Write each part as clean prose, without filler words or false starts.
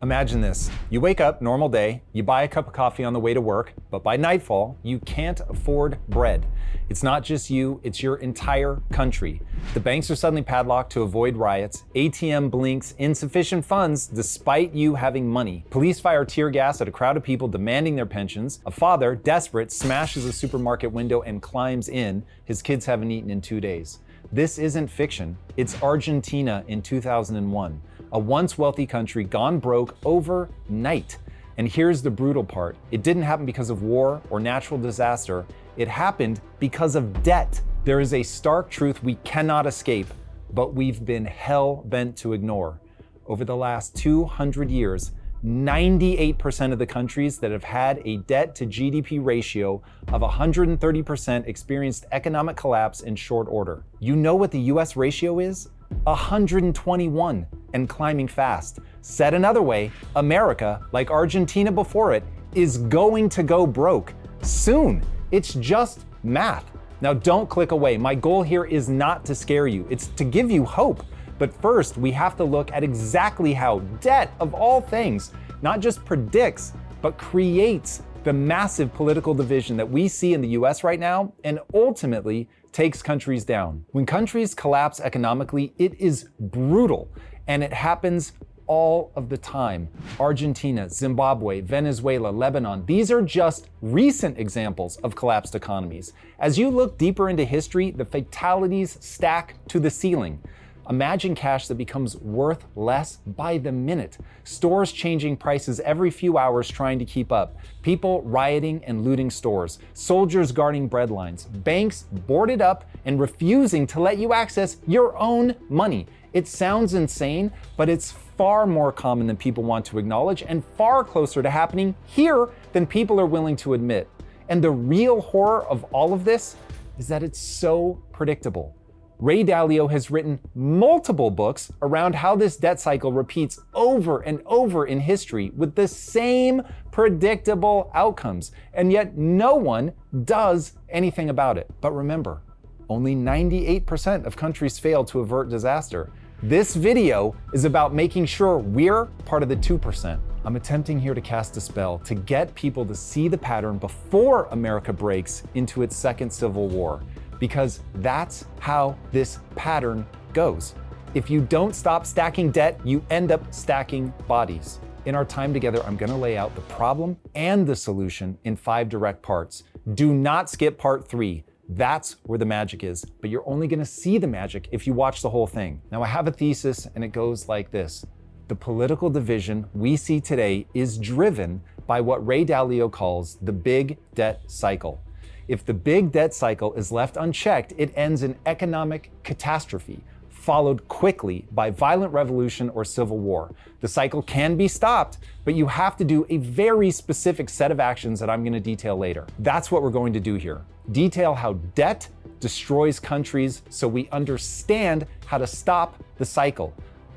Imagine this. You wake up, normal day, you buy a cup of coffee on the way to work, but by nightfall, you can't afford bread. It's not just you, it's your entire country. The banks are suddenly padlocked to avoid riots, ATM blinks, insufficient funds despite you having money. Police fire tear gas at a crowd of people demanding their pensions. A father, desperate, smashes a supermarket window and climbs in. His kids haven't eaten in 2 days. This isn't fiction, it's Argentina in 2001. A once wealthy country gone broke overnight. And here's the brutal part. It didn't happen because of war or natural disaster. It happened because of debt. There is a stark truth we cannot escape, but we've been hell-bent to ignore. Over the last 200 years, 98% of the countries that have had a debt to GDP ratio of 130% experienced economic collapse in short order. You know what the US ratio is? 121 and climbing fast. Said another way, America, like Argentina before it, is going to go broke soon. It's just math. Now don't click away. My goal here is not to scare you. It's to give you hope. But first, we have to look at exactly how debt, of all things, not just predicts, but creates the massive political division that we see in the US right now and ultimately takes countries down. When countries collapse economically, it is brutal, and it happens all of the time. Argentina, Zimbabwe, Venezuela, Lebanon, these are just recent examples of collapsed economies. As you look deeper into history, the fatalities stack to the ceiling. Imagine cash that becomes worth less by the minute. Stores changing prices every few hours trying to keep up. People rioting and looting stores. Soldiers guarding breadlines. Banks boarded up and refusing to let you access your own money. It sounds insane, but it's far more common than people want to acknowledge and far closer to happening here than people are willing to admit. And the real horror of all of this is that it's so predictable. Ray Dalio has written multiple books around how this debt cycle repeats over and over in history with the same predictable outcomes, and yet no one does anything about it. But remember, only 98% of countries fail to avert disaster. This video is about making sure we're part of the 2%. I'm attempting here to cast a spell to get people to see the pattern before America breaks into its second civil war. Because that's how this pattern goes. If you don't stop stacking debt, you end up stacking bodies. In our time together, I'm gonna lay out the problem and the solution in 5 direct parts. Do not skip part 3. That's where the magic is, but you're only gonna see the magic if you watch the whole thing. Now I have a thesis and it goes like this. The political division we see today is driven by what Ray Dalio calls the big debt cycle. If the big debt cycle is left unchecked, it ends in economic catastrophe, followed quickly by violent revolution or civil war. The cycle can be stopped, but you have to do a very specific set of actions that I'm going to detail later. That's what we're going to do here. Detail how debt destroys countries so we understand how to stop the cycle.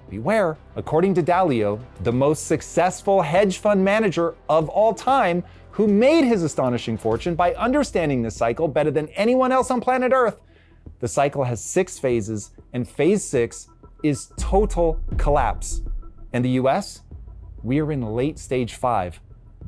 Beware, according to Dalio, the most successful hedge fund manager of all time, who made his astonishing fortune by understanding this cycle better than anyone else on planet Earth. The cycle has 6 phases, and phase 6 is total collapse. And the US? We are in late stage 5,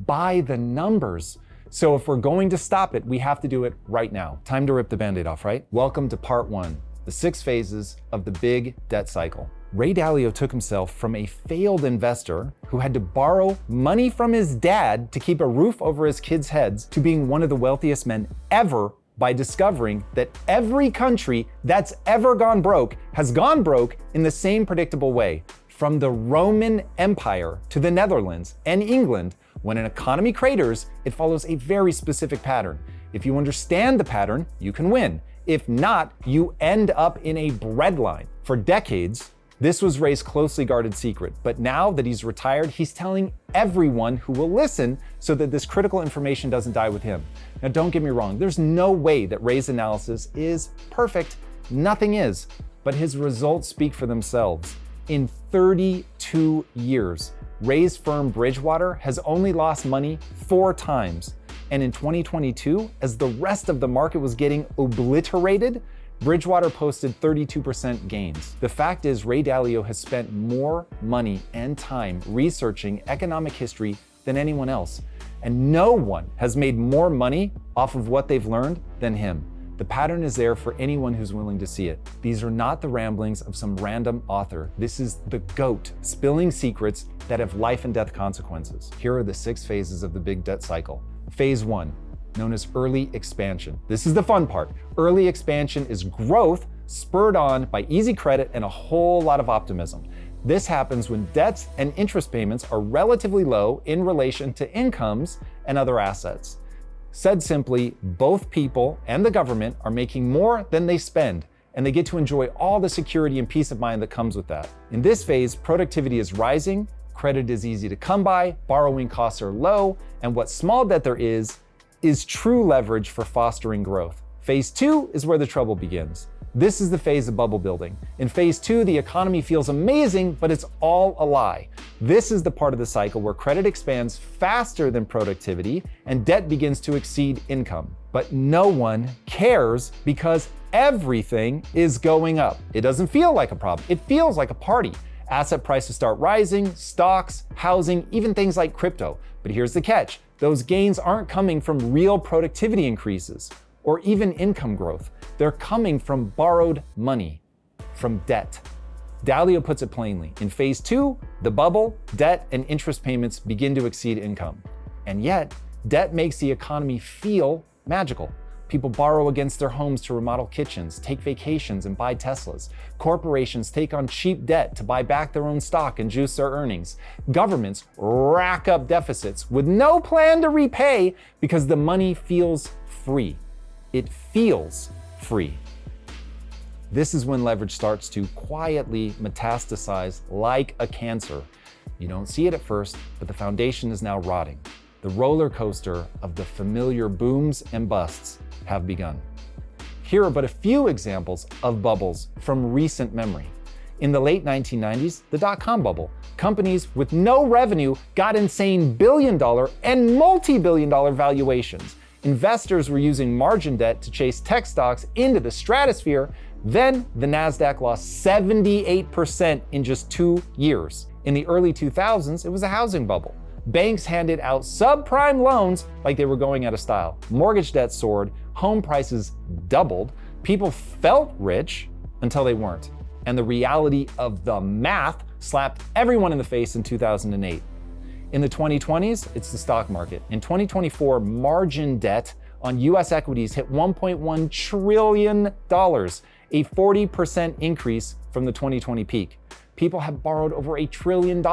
by the numbers. So if we're going to stop it, we have to do it right now. Time to rip the Band-Aid off, right? Welcome to part 1, the 6 phases of the big debt cycle. Ray Dalio took himself from a failed investor who had to borrow money from his dad to keep a roof over his kids' heads to being one of the wealthiest men ever by discovering that every country that's ever gone broke has gone broke in the same predictable way. From the Roman Empire to the Netherlands and England, when an economy craters, it follows a very specific pattern. If you understand the pattern, you can win. If not, you end up in a breadline. For decades, this was Ray's closely guarded secret, but now that he's retired, he's telling everyone who will listen so that this critical information doesn't die with him. Now don't get me wrong, there's no way that Ray's analysis is perfect. Nothing is, but his results speak for themselves. In 32 years, Ray's firm Bridgewater has only lost money 4 times. And in 2022, as the rest of the market was getting obliterated, Bridgewater posted 32% gains. The fact is, Ray Dalio has spent more money and time researching economic history than anyone else. And no one has made more money off of what they've learned than him. The pattern is there for anyone who's willing to see it. These are not the ramblings of some random author. This is the GOAT, spilling secrets that have life and death consequences. Here are the 6 phases of the big debt cycle. Phase 1, known as early expansion. This is the fun part. Early expansion is growth spurred on by easy credit and a whole lot of optimism. This happens when debts and interest payments are relatively low in relation to incomes and other assets. Said simply, both people and the government are making more than they spend, and they get to enjoy all the security and peace of mind that comes with that. In this phase, productivity is rising, credit is easy to come by, borrowing costs are low, and what small debt there is true leverage for fostering growth. Phase 2 is where the trouble begins. This is the phase of bubble building. In phase 2, the economy feels amazing, but it's all a lie. This is the part of the cycle where credit expands faster than productivity and debt begins to exceed income. But no one cares because everything is going up. It doesn't feel like a problem. It feels like a party. Asset prices start rising, stocks, housing, even things like crypto. But here's the catch. Those gains aren't coming from real productivity increases or even income growth. They're coming from borrowed money, from debt. Dalio puts it plainly. In phase 2, the bubble, debt, and interest payments begin to exceed income. And yet, debt makes the economy feel magical. People borrow against their homes to remodel kitchens, take vacations, and buy Teslas. Corporations take on cheap debt to buy back their own stock and juice their earnings. Governments rack up deficits with no plan to repay because the money feels free. It feels free. This is when leverage starts to quietly metastasize like a cancer. You don't see it at first, but the foundation is now rotting. The roller coaster of the familiar booms and busts have begun. Here are but a few examples of bubbles from recent memory. In the late 1990s, the dot-com bubble. Companies with no revenue got insane billion-dollar and multi-billion-dollar valuations. Investors were using margin debt to chase tech stocks into the stratosphere. Then the NASDAQ lost 78% in just 2 years. In the early 2000s, it was a housing bubble. Banks handed out subprime loans like they were going out of style. Mortgage debt soared, home prices doubled. People felt rich until they weren't. And the reality of the math slapped everyone in the face in 2008. In the 2020s, it's the stock market. In 2024, margin debt on US equities hit $1.1 trillion, a 40% increase from the 2020 peak. People have borrowed over $1 trillion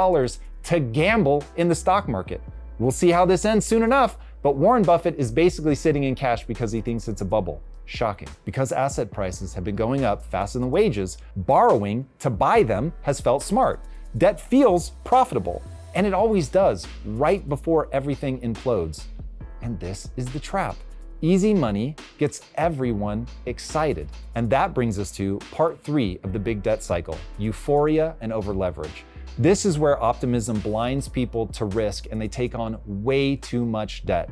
to gamble in the stock market. We'll see how this ends soon enough, but Warren Buffett is basically sitting in cash because he thinks it's a bubble. Shocking. Because asset prices have been going up faster than wages, borrowing to buy them has felt smart. Debt feels profitable. And it always does, right before everything implodes. And this is the trap. Easy money gets everyone excited. And that brings us to part 3 of the big debt cycle, euphoria and over-leverage. This is where optimism blinds people to risk and they take on way too much debt.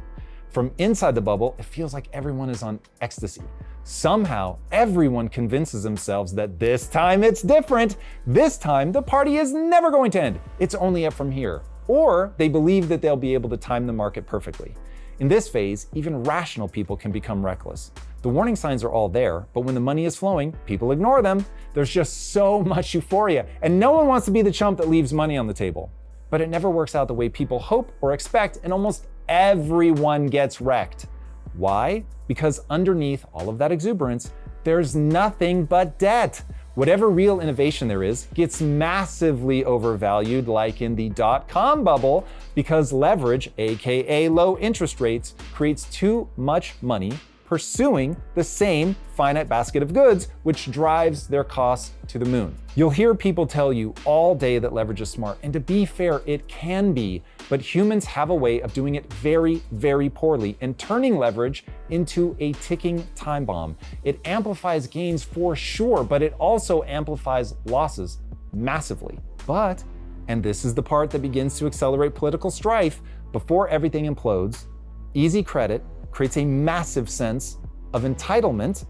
From inside the bubble, it feels like everyone is on ecstasy. Somehow, everyone convinces themselves that this time it's different. This time, the party is never going to end. It's only up from here. Or they believe that they'll be able to time the market perfectly. In this phase, even rational people can become reckless. The warning signs are all there, but when the money is flowing, people ignore them. There's just so much euphoria, and no one wants to be the chump that leaves money on the table. But it never works out the way people hope or expect, and almost everyone gets wrecked. Why? Because underneath all of that exuberance, there's nothing but debt. Whatever real innovation there is gets massively overvalued, like in the dot-com bubble, because leverage, aka low interest rates, creates too much money pursuing the same finite basket of goods, which drives their costs to the moon. You'll hear people tell you all day that leverage is smart, and to be fair, it can be, but humans have a way of doing it very, very poorly and turning leverage into a ticking time bomb. It amplifies gains for sure, but it also amplifies losses massively. But, and this is the part that begins to accelerate political strife, before everything implodes, easy credit creates a massive sense of entitlement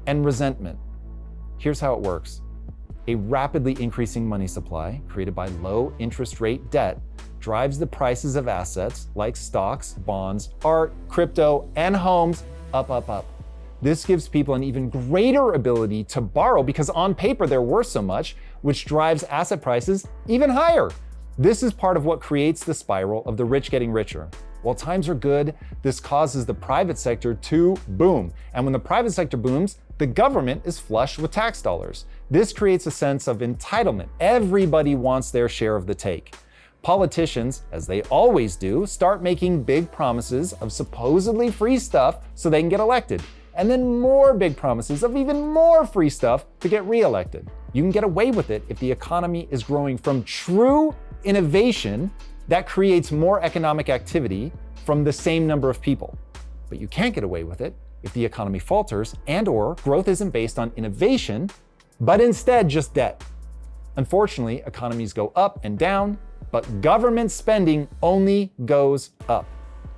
and resentment. Here's how it works. A rapidly increasing money supply created by low interest rate debt drives the prices of assets like stocks, bonds, art, crypto, and homes up, up, up. This gives people an even greater ability to borrow because on paper they're worth so much, which drives asset prices even higher. This is part of what creates the spiral of the rich getting richer. While times are good, this causes the private sector to boom. And when the private sector booms, the government is flush with tax dollars. This creates a sense of entitlement. Everybody wants their share of the take. Politicians, as they always do, start making big promises of supposedly free stuff so they can get elected. And then more big promises of even more free stuff to get reelected. You can get away with it if the economy is growing from true innovation that creates more economic activity from the same number of people. But you can't get away with it if the economy falters and/or growth isn't based on innovation, but instead just debt. Unfortunately, economies go up and down, but government spending only goes up.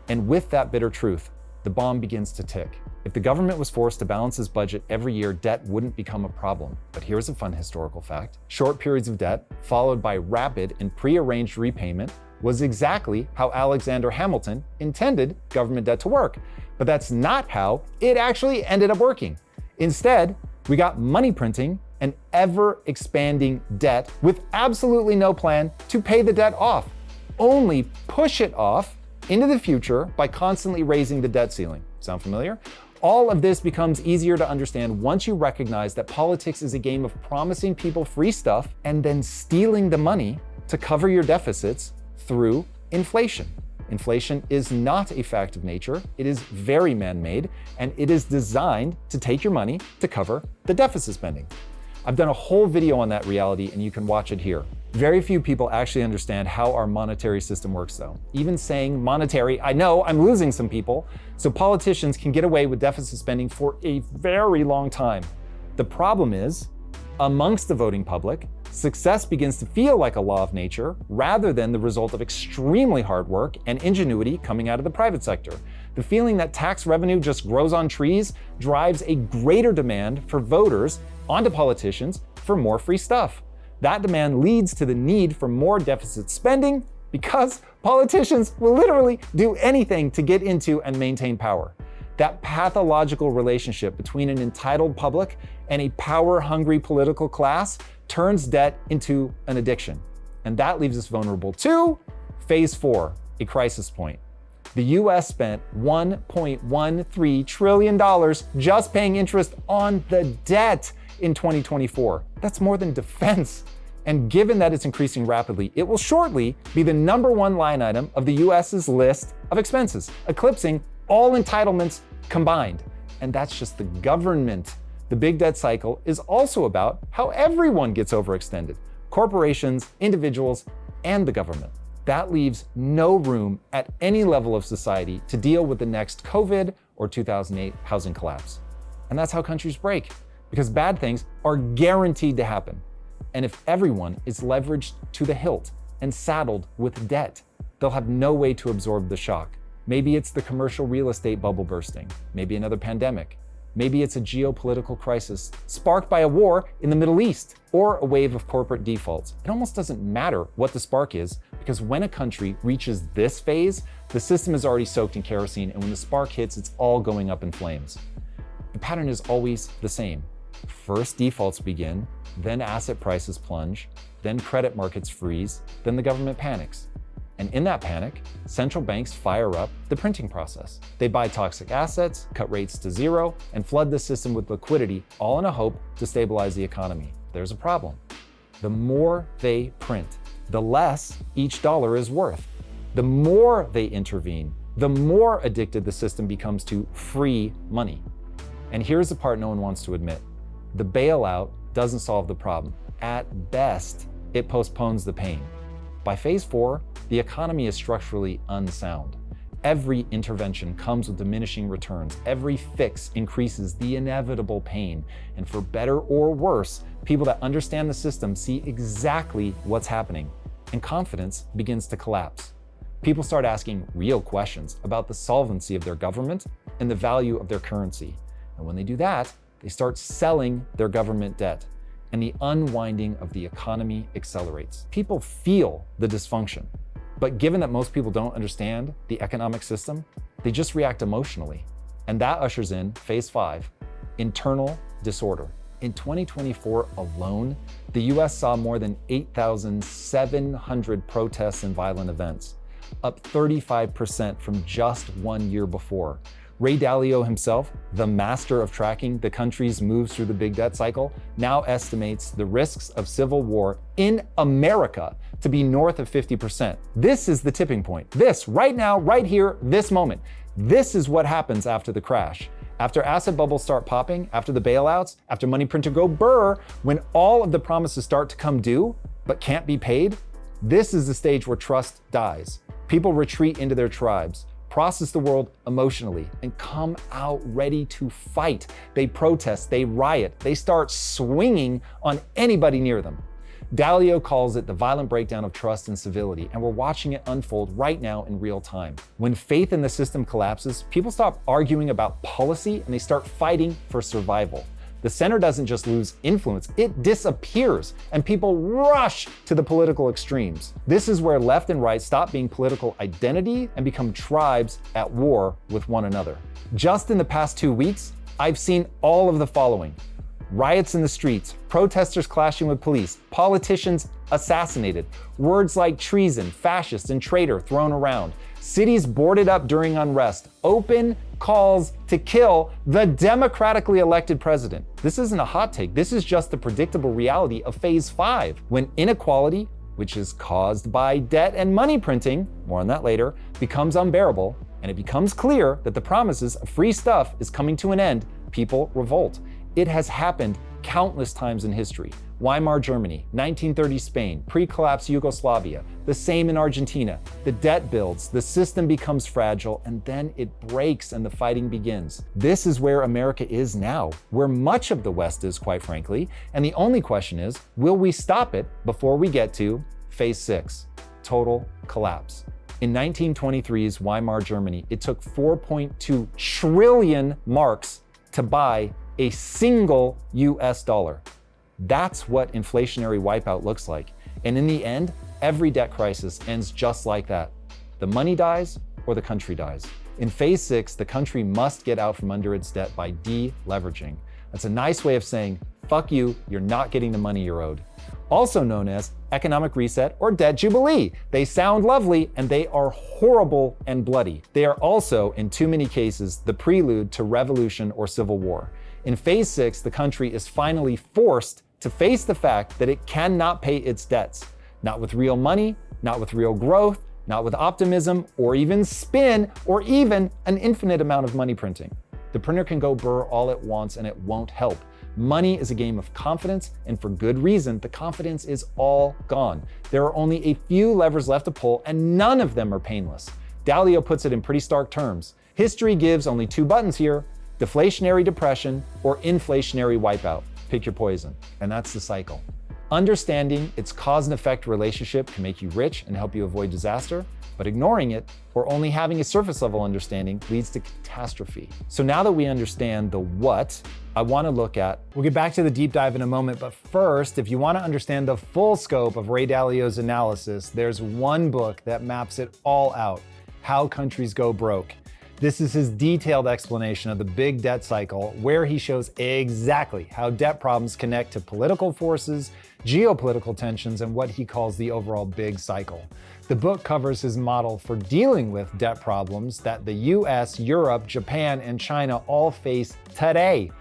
And with that bitter truth, the bomb begins to tick. If the government was forced to balance its budget every year, debt wouldn't become a problem. But here's a fun historical fact. Short periods of debt, followed by rapid and prearranged repayment, was exactly how Alexander Hamilton intended government debt to work. But that's not how it actually ended up working. Instead, we got money printing and ever-expanding debt with absolutely no plan to pay the debt off. Only push it off into the future by constantly raising the debt ceiling. Sound familiar? All of this becomes easier to understand once you recognize that politics is a game of promising people free stuff and then stealing the money to cover your deficits through inflation. Inflation is not a fact of nature. It is very man-made, and it is designed to take your money to cover the deficit spending. I've done a whole video on that reality, and you can watch it here. Very few people actually understand how our monetary system works, though. Even saying monetary, I know I'm losing some people, so politicians can get away with deficit spending for a very long time. The problem is, amongst the voting public, success begins to feel like a law of nature rather than the result of extremely hard work and ingenuity coming out of the private sector. The feeling that tax revenue just grows on trees drives a greater demand for voters onto politicians for more free stuff. That demand leads to the need for more deficit spending because politicians will literally do anything to get into and maintain power. That pathological relationship between an entitled public and a power-hungry political class turns debt into an addiction. And that leaves us vulnerable to phase 4, a crisis point. The US spent $1.13 trillion just paying interest on the debt in 2024. That's more than defense. And given that it's increasing rapidly, it will shortly be the #1 line item of the US's list of expenses, eclipsing all entitlements combined. And that's just the government. The big debt cycle is also about how everyone gets overextended: corporations, individuals, and the government. That leaves no room at any level of society to deal with the next COVID or 2008 housing collapse. And that's how countries break, because bad things are guaranteed to happen. And if everyone is leveraged to the hilt and saddled with debt, they'll have no way to absorb the shock. Maybe it's the commercial real estate bubble bursting, maybe another pandemic, maybe it's a geopolitical crisis sparked by a war in the Middle East, or a wave of corporate defaults. It almost doesn't matter what the spark is, because when a country reaches this phase, the system is already soaked in kerosene, and when the spark hits, it's all going up in flames. The pattern is always the same. First defaults begin, then asset prices plunge, then credit markets freeze, then the government panics. And in that panic, central banks fire up the printing process. They buy toxic assets, cut rates to zero, and flood the system with liquidity, all in a hope to stabilize the economy. There's a problem. The more they print, the less each dollar is worth. The more they intervene, the more addicted the system becomes to free money. And here's the part no one wants to admit. The bailout doesn't solve the problem. At best, it postpones the pain. By phase 4, the economy is structurally unsound. Every intervention comes with diminishing returns. Every fix increases the inevitable pain. And for better or worse, people that understand the system see exactly what's happening, and confidence begins to collapse. People start asking real questions about the solvency of their government and the value of their currency. And when they do that, They start selling their government debt, and the unwinding of the economy accelerates. People feel the dysfunction, but given that most people don't understand the economic system, they just react emotionally. And that ushers in phase 5, internal disorder. In 2024 alone, the US saw more than 8,700 protests and violent events, up 35% from just 1 year before. Ray Dalio himself, the master of tracking the country's moves through the big debt cycle, now estimates the risks of civil war in America to be north of 50%. This is the tipping point. This, right now, right here, this moment. This is what happens after the crash. After asset bubbles start popping, after the bailouts, after money printer go burr, when all of the promises start to come due, but can't be paid, this is the stage where trust dies. People retreat into their tribes, process the world emotionally, and come out ready to fight. They protest, they riot, they start swinging on anybody near them. Dalio calls it the violent breakdown of trust and civility, and we're watching it unfold right now in real time. When faith in the system collapses, people stop arguing about policy and they start fighting for survival. The center doesn't just lose influence, it disappears, and people rush to the political extremes. This is where left and right stop being political identity and become tribes at war with one another. Just in the past 2 weeks, I've seen all of the following: riots in the streets, protesters clashing with police, politicians assassinated, words like treason, fascist, and traitor thrown around, cities boarded up during unrest, open calls to kill the democratically elected president. This isn't a hot take, this is just the predictable reality of phase 5, when inequality, which is caused by debt and money printing, more on that later, becomes unbearable, and it becomes clear that the promises of free stuff is coming to an end, people revolt. It has happened countless times in history. Weimar Germany, 1930 Spain, pre-collapse Yugoslavia, the same in Argentina. The debt builds, the system becomes fragile, and then it breaks and the fighting begins. This is where America is now, where much of the West is, quite frankly, and the only question is, will we stop it before we get to phase 6, total collapse? In 1923's Weimar Germany, it took 4.2 trillion marks to buy a single US dollar. That's what inflationary wipeout looks like. And in the end, every debt crisis ends just like that. The money dies or the country dies. In phase 6, the country must get out from under its debt by deleveraging. That's a nice way of saying, fuck you, you're not getting the money you're owed. Also known as economic reset or debt jubilee. They sound lovely and they are horrible and bloody. They are also, in too many cases, the prelude to revolution or civil war. In phase 6, the country is finally forced to face the fact that it cannot pay its debts. Not with real money, not with real growth, not with optimism, or even spin, or even an infinite amount of money printing. The printer can go burr all it wants and it won't help. Money is a game of confidence, and for good reason, the confidence is all gone. There are only a few levers left to pull, and none of them are painless. Dalio puts it in pretty stark terms. History gives only 2 buttons here: deflationary depression or inflationary wipeout. Pick your poison. And that's the cycle. Understanding its cause and effect relationship can make you rich and help you avoid disaster, but ignoring it or only having a surface level understanding leads to catastrophe. So now that we understand the what, I want to look at, we'll get back to the deep dive in a moment, but first, if you want to understand the full scope of Ray Dalio's analysis, there's one book that maps it all out: How Countries Go Broke. This is his detailed explanation of the big debt cycle, where he shows exactly how debt problems connect to political forces, geopolitical tensions, and what he calls the overall big cycle. The book covers his model for dealing with debt problems that the US, Europe, Japan, and China all face today.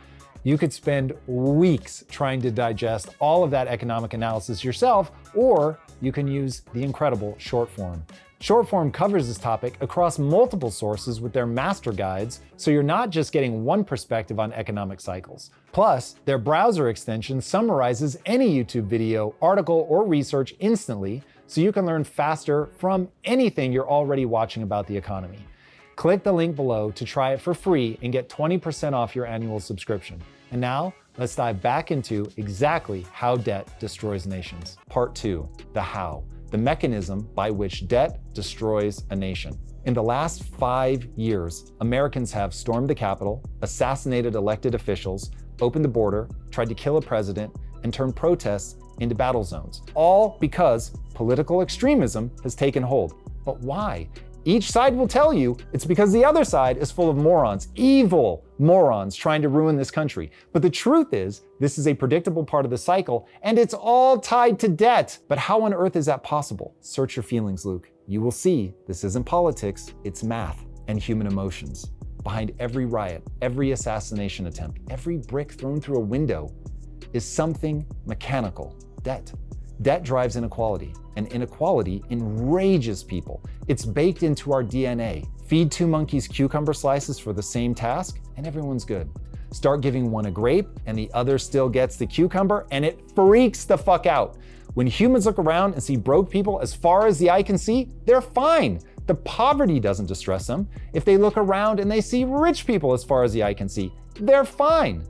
You could spend weeks trying to digest all of that economic analysis yourself, or you can use the incredible short form. Short form covers this topic across multiple sources with their master guides, so you're not just getting one perspective on economic cycles. Plus, their browser extension summarizes any YouTube video, article, or research instantly, so you can learn faster from anything you're already watching about the economy. Click the link below to try it for free and get 20% off your annual subscription. And now, let's dive back into exactly how debt destroys nations. Part 2, the how. The mechanism by which debt destroys a nation. In the last 5 years, Americans have stormed the Capitol, assassinated elected officials, opened the border, tried to kill a president, and turned protests into battle zones. All because political extremism has taken hold. But why? Each side will tell you it's because the other side is full of morons, evil morons trying to ruin this country. But the truth is, this is a predictable part of the cycle, and it's all tied to debt. But how on earth is that possible? Search your feelings, Luke. You will see this isn't politics, it's math and human emotions. Behind every riot, every assassination attempt, every brick thrown through a window is something mechanical: debt. Debt drives inequality, and inequality enrages people. It's baked into our DNA. Feed two monkeys cucumber slices for the same task, and everyone's good. Start giving one a grape, and the other still gets the cucumber, and it freaks the fuck out. When humans look around and see broke people as far as the eye can see, they're fine. The poverty doesn't distress them. If they look around and they see rich people as far as the eye can see, they're fine.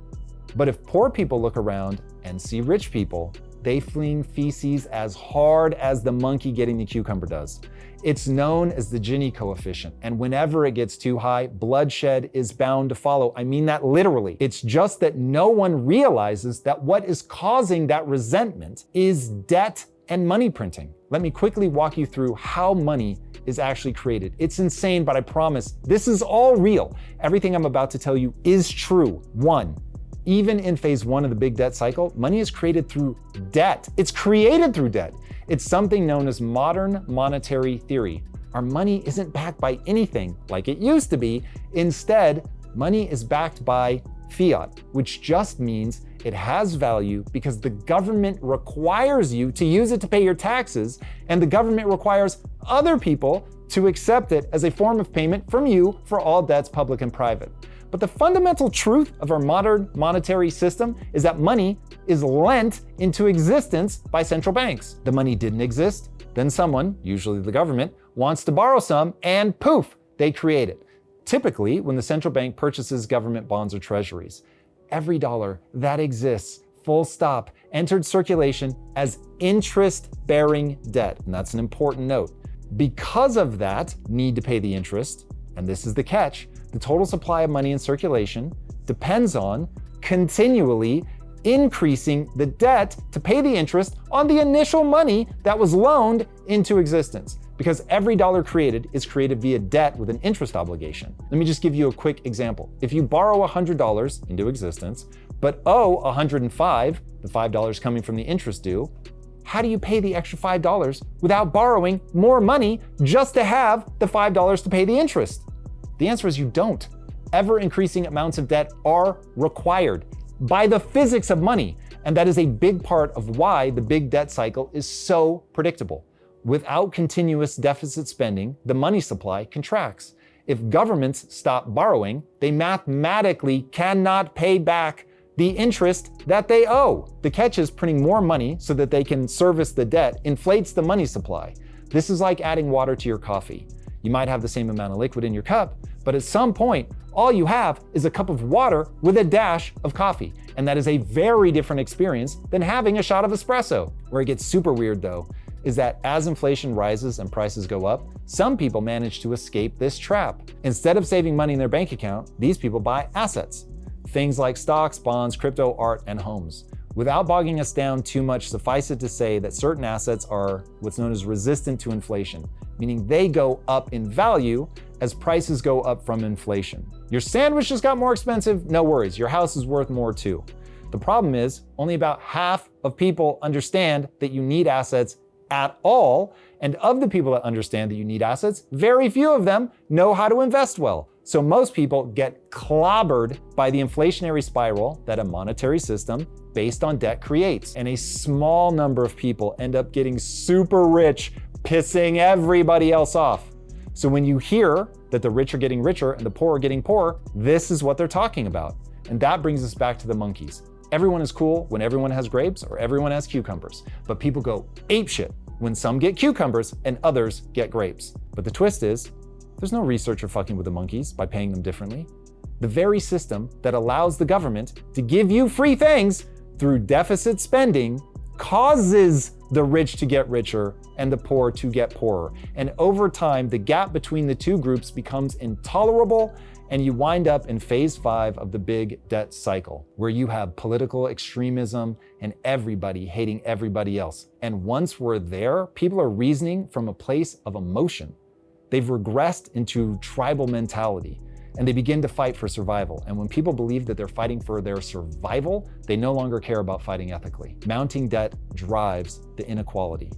But if poor people look around and see rich people, they fling feces as hard as the monkey getting the cucumber does. It's known as the Gini coefficient, and whenever it gets too high, bloodshed is bound to follow. I mean that literally. It's just that no one realizes that what is causing that resentment is debt and money printing. Let me quickly walk you through how money is actually created. It's insane, but I promise this is all real. Everything I'm about to tell you is true. 1. Even in phase 1 of the big debt cycle, money is created through debt. It's created through debt. It's something known as modern monetary theory. Our money isn't backed by anything like it used to be. Instead, money is backed by fiat, which just means it has value because the government requires you to use it to pay your taxes, and the government requires other people to accept it as a form of payment from you for all debts, public and private. But the fundamental truth of our modern monetary system is that money is lent into existence by central banks. The money didn't exist, then someone, usually the government, wants to borrow some, and poof, they create it. Typically, when the central bank purchases government bonds or treasuries, every dollar that exists, full stop, entered circulation as interest-bearing debt. And that's an important note. Because of that need to pay the interest, and this is the catch, the total supply of money in circulation depends on continually increasing the debt to pay the interest on the initial money that was loaned into existence. Because every dollar created is created via debt with an interest obligation. Let me just give you a quick example. If you borrow $100 into existence, but owe $105, the $5 coming from the interest due, how do you pay the extra $5 without borrowing more money just to have the $5 to pay the interest? The answer is you don't. Ever increasing amounts of debt are required by the physics of money, and that is a big part of why the big debt cycle is so predictable. Without continuous deficit spending, the money supply contracts. If governments stop borrowing, they mathematically cannot pay back the interest that they owe. The catch is printing more money so that they can service the debt inflates the money supply. This is like adding water to your coffee. You might have the same amount of liquid in your cup, but at some point, all you have is a cup of water with a dash of coffee. And that is a very different experience than having a shot of espresso. Where it gets super weird though, is that as inflation rises and prices go up, some people manage to escape this trap. Instead of saving money in their bank account, these people buy assets. Things like stocks, bonds, crypto, art, and homes. Without bogging us down too much, suffice it to say that certain assets are what's known as resistant to inflation, meaning they go up in value as prices go up from inflation. Your sandwich just got more expensive? No worries, your house is worth more too. The problem is, only about half of people understand that you need assets at all, and of the people that understand that you need assets, very few of them know how to invest well. So most people get clobbered by the inflationary spiral that a monetary system based on debt creates. And a small number of people end up getting super rich, pissing everybody else off. So when you hear that the rich are getting richer and the poor are getting poorer, this is what they're talking about. And that brings us back to the monkeys. Everyone is cool when everyone has grapes or everyone has cucumbers, but people go apeshit when some get cucumbers and others get grapes. But the twist is, there's no researcher fucking with the monkeys by paying them differently. The very system that allows the government to give you free things through deficit spending causes the rich to get richer and the poor to get poorer. And over time, the gap between the two groups becomes intolerable, and you wind up in phase 5 of the big debt cycle, where you have political extremism and everybody hating everybody else. And once we're there, people are reasoning from a place of emotion. They've regressed into tribal mentality, and they begin to fight for survival. And when people believe that they're fighting for their survival, they no longer care about fighting ethically. Mounting debt drives the inequality.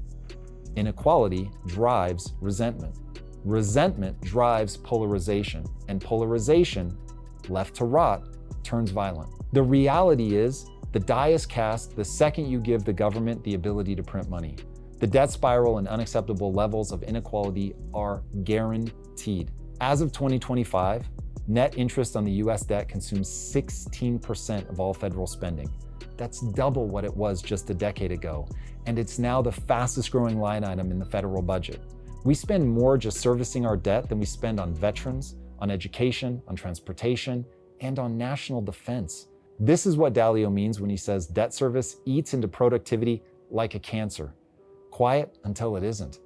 Inequality drives resentment. Resentment drives polarization, and polarization, left to rot, turns violent. The reality is, the die is cast the second you give the government the ability to print money. The debt spiral and unacceptable levels of inequality are guaranteed. As of 2025, net interest on the US debt consumes 16% of all federal spending. That's double what it was just a decade ago, and it's now the fastest growing line item in the federal budget. We spend more just servicing our debt than we spend on veterans, on education, on transportation, and on national defense. This is what Bilyeu means when he says debt service eats into productivity like a cancer. Quiet until it isn't.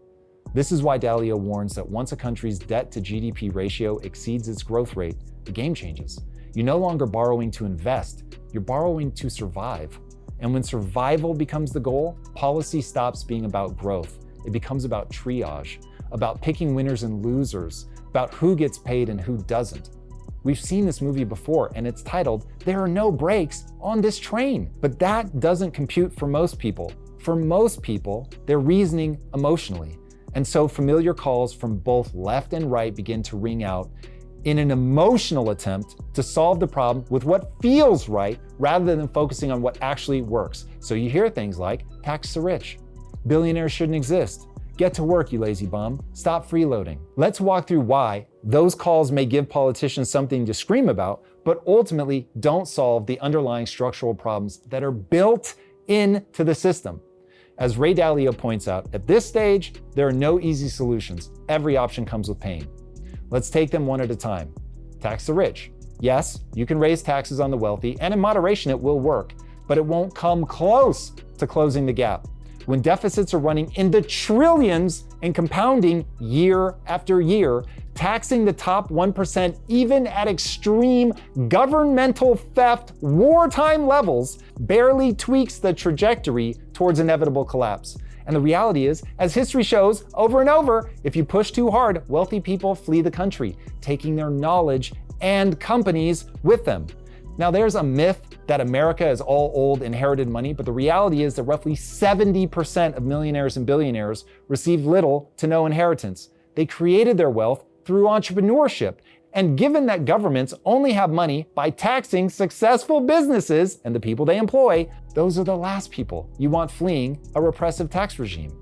This is why Bilyeu warns that once a country's debt to GDP ratio exceeds its growth rate, the game changes. You're no longer borrowing to invest, you're borrowing to survive. And when survival becomes the goal, policy stops being about growth. It becomes about triage, about picking winners and losers, about who gets paid and who doesn't. We've seen this movie before, and it's titled, "There Are No Brakes on This Train." But that doesn't compute for most people. For most people, they're reasoning emotionally. And so familiar calls from both left and right begin to ring out in an emotional attempt to solve the problem with what feels right rather than focusing on what actually works. So you hear things like, tax the rich, billionaires shouldn't exist, get to work, you lazy bum, stop freeloading. Let's walk through why those calls may give politicians something to scream about, but ultimately don't solve the underlying structural problems that are built into the system. As Ray Dalio points out, at this stage, there are no easy solutions. Every option comes with pain. Let's take them one at a time. Tax the rich. Yes, you can raise taxes on the wealthy, and in moderation it will work, but it won't come close to closing the gap. When deficits are running in the trillions and compounding year after year, taxing the top 1%, even at extreme governmental theft, wartime levels, barely tweaks the trajectory towards inevitable collapse. And the reality is, as history shows over and over, if you push too hard, wealthy people flee the country, taking their knowledge and companies with them. Now, there's a myth that America is all old inherited money, but the reality is that roughly 70% of millionaires and billionaires receive little to no inheritance. They created their wealth through entrepreneurship. And given that governments only have money by taxing successful businesses and the people they employ, those are the last people you want fleeing a repressive tax regime.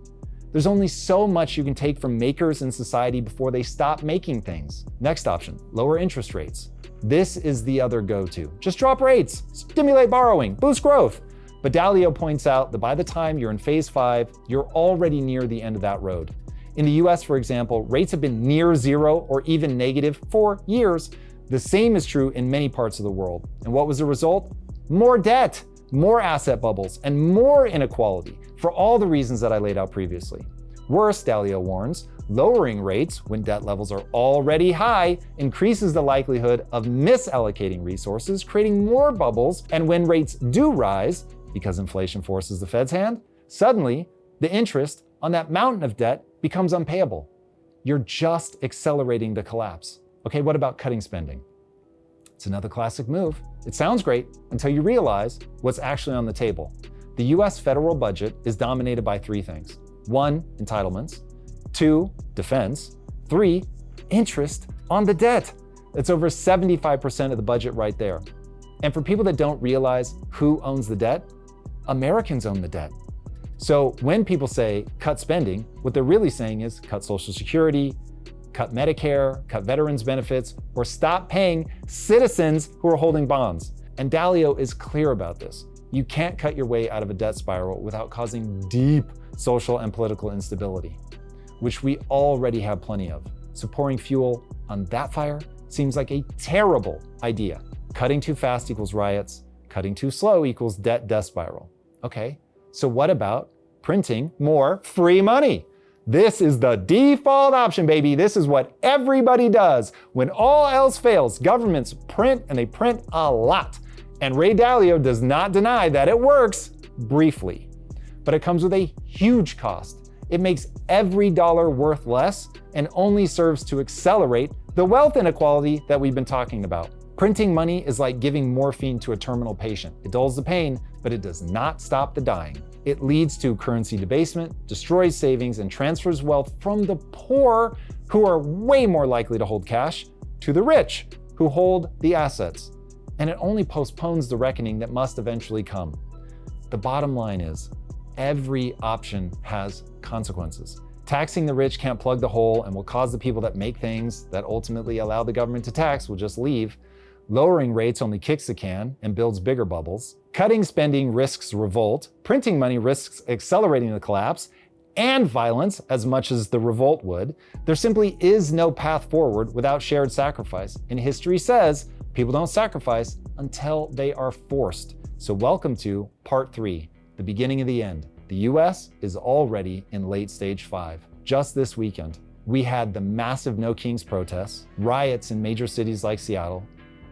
There's only so much you can take from makers in society before they stop making things. Next option, lower interest rates. This is the other go-to. Just drop rates, stimulate borrowing, boost growth. But Bilyeu points out that by the time you're in phase 5, you're already near the end of that road. In the US, for example, rates have been near zero or even negative for years. The same is true in many parts of the world. And what was the result? More debt, more asset bubbles, and more inequality for all the reasons that I laid out previously. Worse, Bilyeu warns, lowering rates when debt levels are already high increases the likelihood of misallocating resources, creating more bubbles, and when rates do rise, because inflation forces the Fed's hand, suddenly the interest on that mountain of debt becomes unpayable. You're just accelerating the collapse. Okay, what about cutting spending? It's another classic move. It sounds great until you realize what's actually on the table. The US federal budget is dominated by 3 things. 1, entitlements. 2, defense. 3, interest on the debt. That's over 75% of the budget right there. And for people that don't realize who owns the debt, Americans own the debt. So when people say cut spending, what they're really saying is cut Social Security, cut Medicare, cut veterans benefits, or stop paying citizens who are holding bonds. And Bilyeu is clear about this. You can't cut your way out of a debt spiral without causing deep social and political instability, which we already have plenty of. So pouring fuel on that fire seems like a terrible idea. Cutting too fast equals riots, cutting too slow equals debt spiral. Okay, So what about printing more free money? This is the default option, baby. This is what everybody does. When all else fails, governments print, and they print a lot. And Ray Dalio does not deny that it works, briefly. But it comes with a huge cost. It makes every dollar worth less and only serves to accelerate the wealth inequality that we've been talking about. Printing money is like giving morphine to a terminal patient. It dulls the pain, but it does not stop the dying. It leads to currency debasement, destroys savings, and transfers wealth from the poor, who are way more likely to hold cash, to the rich, who hold the assets. And it only postpones the reckoning that must eventually come. The bottom line is, every option has consequences. Taxing the rich can't plug the hole and will cause the people that make things that ultimately allow the government to tax will just leave. Lowering rates only kicks the can and builds bigger bubbles. Cutting spending risks revolt. Printing money risks accelerating the collapse and violence as much as the revolt would. There simply is no path forward without shared sacrifice. And history says people don't sacrifice until they are forced. So welcome to part 3, the beginning of the end. The US is already in late stage 5. Just this weekend, we had the massive No Kings protests, riots in major cities like Seattle,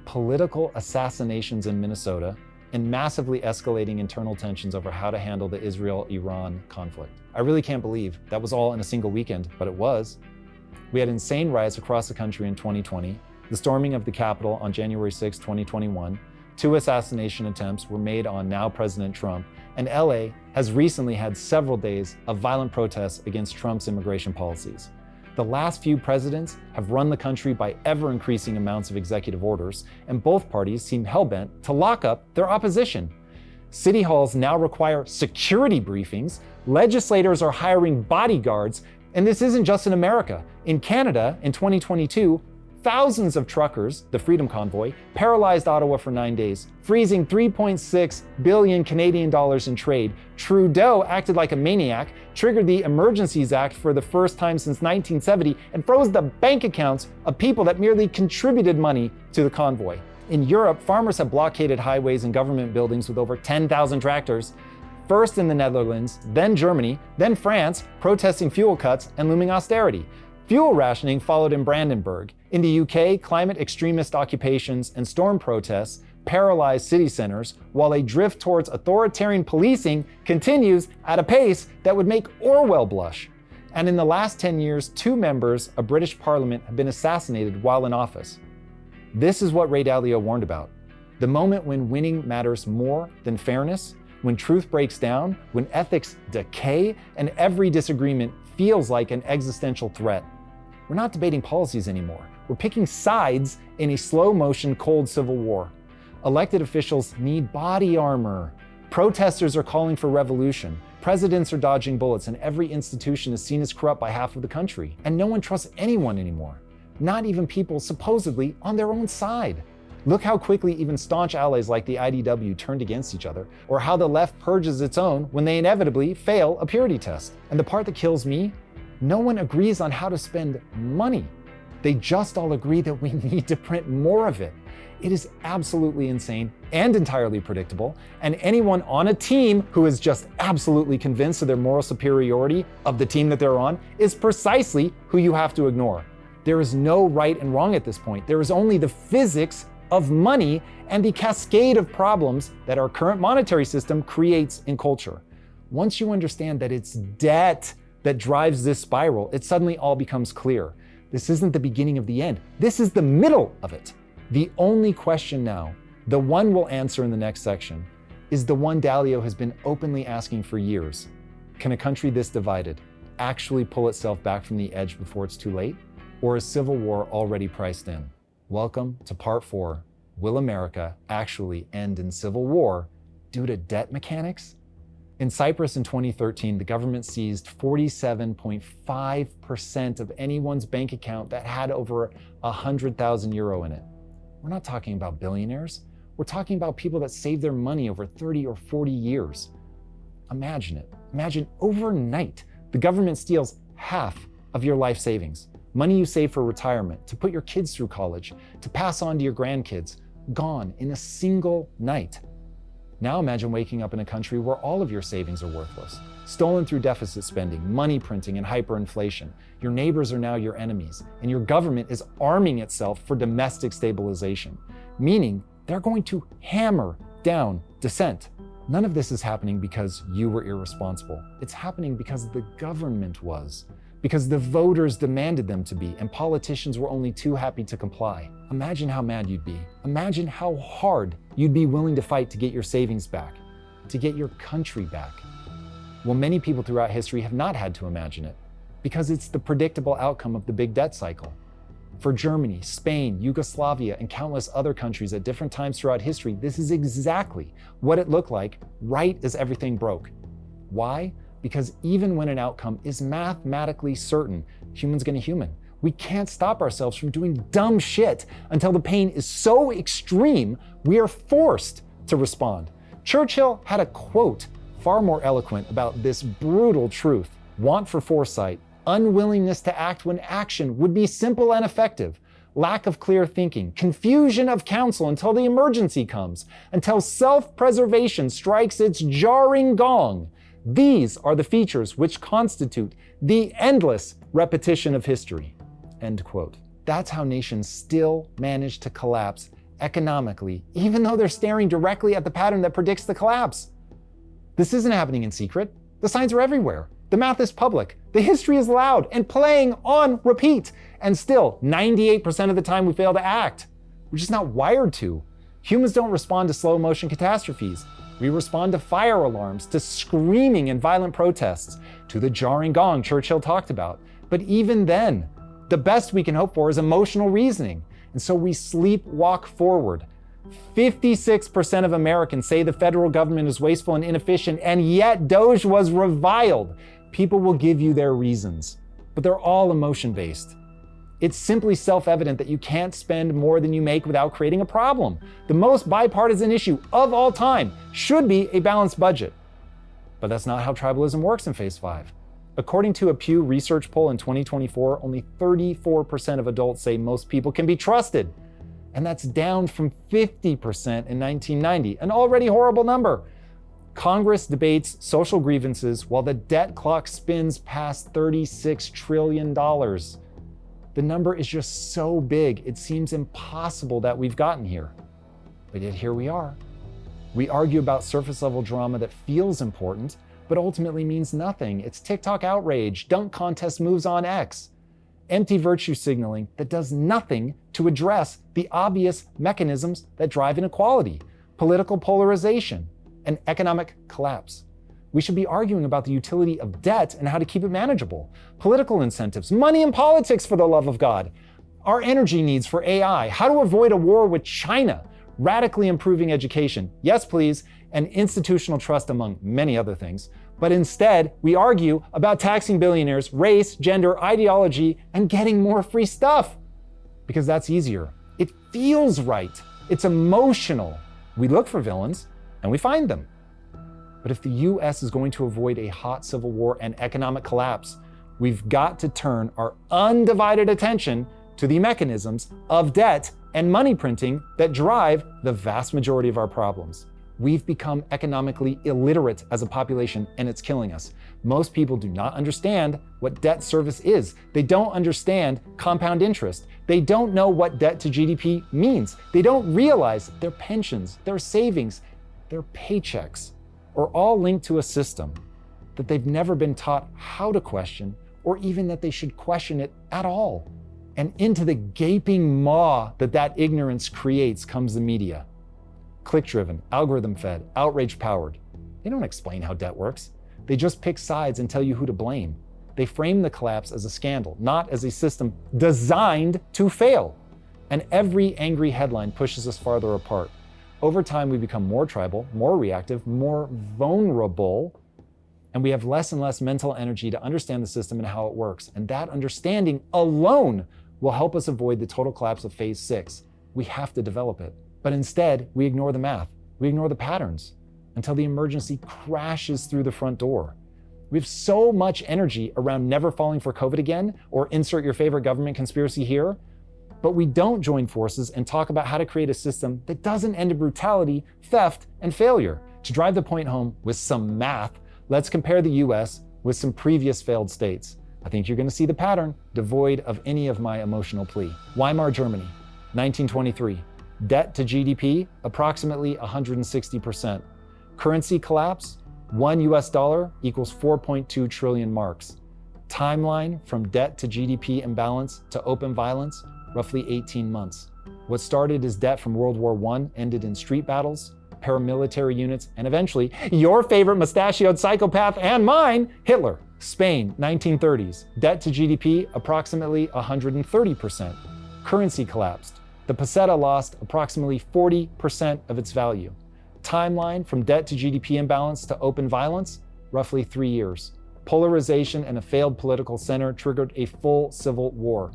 political assassinations in Minnesota, and massively escalating internal tensions over how to handle the Israel-Iran conflict. I really can't believe that was all in a single weekend, but it was. We had insane riots across the country in 2020, the storming of the Capitol on January 6, 2021, 2 assassination attempts were made on now President Trump, and LA has recently had several days of violent protests against Trump's immigration policies. The last few presidents have run the country by ever-increasing amounts of executive orders, and both parties seem hell-bent to lock up their opposition. City halls now require security briefings, legislators are hiring bodyguards, and this isn't just in America. In Canada, in 2022, thousands of truckers, the Freedom Convoy, paralyzed Ottawa for 9 days, freezing 3.6 billion Canadian dollars in trade. Trudeau acted like a maniac, triggered the Emergencies Act for the first time since 1970, and froze the bank accounts of people that merely contributed money to the convoy. In Europe, farmers have blockaded highways and government buildings with over 10,000 tractors. First in the Netherlands, then Germany, then France, protesting fuel cuts and looming austerity. Fuel rationing followed in Brandenburg. In the UK, climate extremist occupations and storm protests paralyze city centers, while a drift towards authoritarian policing continues at a pace that would make Orwell blush. And in the last 10 years, 2 members of British Parliament have been assassinated while in office. This is what Ray Dalio warned about. The moment when winning matters more than fairness, when truth breaks down, when ethics decay, and every disagreement feels like an existential threat. We're not debating policies anymore. We're picking sides in a slow-motion cold civil war. Elected officials need body armor. Protesters are calling for revolution. Presidents are dodging bullets, and every institution is seen as corrupt by half of the country. And no one trusts anyone anymore, not even people supposedly on their own side. Look how quickly even staunch allies like the IDW turned against each other, or how the left purges its own when they inevitably fail a purity test. And the part that kills me, no one agrees on how to spend money. They just all agree that we need to print more of it. It is absolutely insane and entirely predictable, and anyone on a team who is just absolutely convinced of their moral superiority of the team that they're on is precisely who you have to ignore. There is no right and wrong at this point. There is only the physics of money and the cascade of problems that our current monetary system creates in culture. Once you understand that it's debt that drives this spiral, it suddenly all becomes clear. This isn't the beginning of the end. This is the middle of it. The only question now, the one we'll answer in the next section, is the one Dalio has been openly asking for years. Can a country this divided actually pull itself back from the edge before it's too late? Or is civil war already priced in? Welcome to part 4. Will America actually end in civil war due to debt mechanics? In Cyprus in 2013, the government seized 47.5% of anyone's bank account that had over 100,000 euro in it. We're not talking about billionaires. We're talking about people that saved their money over 30 or 40 years. Imagine it. Imagine overnight, the government steals half of your life savings. Money you save for retirement, to put your kids through college, to pass on to your grandkids, gone in a single night. Now imagine waking up in a country where all of your savings are worthless, stolen through deficit spending, money printing, and hyperinflation. Your neighbors are now your enemies, and your government is arming itself for domestic stabilization, meaning they're going to hammer down dissent. None of this is happening because you were irresponsible. It's happening because the government was, because the voters demanded them to be, and politicians were only too happy to comply. Imagine how mad you'd be. Imagine how hard you'd be willing to fight to get your savings back, to get your country back. Well, many people throughout history have not had to imagine it, because it's the predictable outcome of the big debt cycle. For Germany, Spain, Yugoslavia, and countless other countries at different times throughout history, this is exactly what it looked like right as everything broke. Why? Because even when an outcome is mathematically certain, human's gonna human. We can't stop ourselves from doing dumb shit until the pain is so extreme, we are forced to respond. Churchill had a quote far more eloquent about this brutal truth: want for foresight, unwillingness to act when action would be simple and effective, lack of clear thinking, confusion of counsel until the emergency comes, until self-preservation strikes its jarring gong. These are the features which constitute the endless repetition of history. End quote. That's how nations still manage to collapse economically, even though they're staring directly at the pattern that predicts the collapse. This isn't happening in secret. The signs are everywhere. The math is public. The history is loud and playing on repeat. And still, 98% of the time we fail to act. We're just not wired to. Humans don't respond to slow motion catastrophes. We respond to fire alarms, to screaming and violent protests, to the jarring gong Churchill talked about. But even then, the best we can hope for is emotional reasoning. And so we sleepwalk forward. 56% of Americans say the federal government is wasteful and inefficient, and yet Doge was reviled. People will give you their reasons, but they're all emotion-based. It's simply self-evident that you can't spend more than you make without creating a problem. The most bipartisan issue of all time should be a balanced budget. But that's not how tribalism works in Phase 5. According to a Pew Research poll in 2024, only 34% of adults say most people can be trusted. And that's down from 50% in 1990, an already horrible number. Congress debates social grievances while the debt clock spins past $36 trillion. The number is just so big, it seems impossible that we've gotten here. But yet here we are. We argue about surface level drama that feels important, but ultimately means nothing. It's TikTok outrage, dunk contest moves on X. Empty virtue signaling that does nothing to address the obvious mechanisms that drive inequality, political polarization, and economic collapse. We should be arguing about the utility of debt and how to keep it manageable, political incentives, money in politics for the love of God, our energy needs for AI, how to avoid a war with China, radically improving education, yes please, and institutional trust among many other things. But instead, we argue about taxing billionaires, race, gender, ideology, and getting more free stuff. Because that's easier. It feels right. It's emotional. We look for villains, and we find them. But if the US is going to avoid a hot civil war and economic collapse, we've got to turn our undivided attention to the mechanisms of debt and money printing that drive the vast majority of our problems. We've become economically illiterate as a population, and it's killing us. Most people do not understand what debt service is. They don't understand compound interest. They don't know what debt to GDP means. They don't realize their pensions, their savings, their paychecks are all linked to a system that they've never been taught how to question, or even that they should question it at all. And into the gaping maw that ignorance creates comes the media. Click-driven, algorithm-fed, outrage-powered. They don't explain how debt works. They just pick sides and tell you who to blame. They frame the collapse as a scandal, not as a system designed to fail. And every angry headline pushes us farther apart. Over time, we become more tribal, more reactive, more vulnerable, and we have less and less mental energy to understand the system and how it works. And that understanding alone will help us avoid the total collapse of Phase 6. We have to develop it. But instead, we ignore the math. We ignore the patterns until the emergency crashes through the front door. We have so much energy around never falling for COVID again, or insert your favorite government conspiracy here, but we don't join forces and talk about how to create a system that doesn't end in brutality, theft, and failure. To drive the point home with some math, let's compare the US with some previous failed states. I think you're going to see the pattern, devoid of any of my emotional plea. Weimar Germany, 1923. Debt to GDP, approximately 160%. Currency collapse, $1 equals 4.2 trillion marks. Timeline from debt to GDP imbalance to open violence, roughly 18 months. What started as debt from World War I ended in street battles, paramilitary units, and eventually, your favorite mustachioed psychopath and mine, Hitler. Spain, 1930s. Debt to GDP, approximately 130%. Currency collapsed. The peseta lost approximately 40% of its value. Timeline from debt to GDP imbalance to open violence, roughly 3 years. Polarization and a failed political center triggered a full civil war.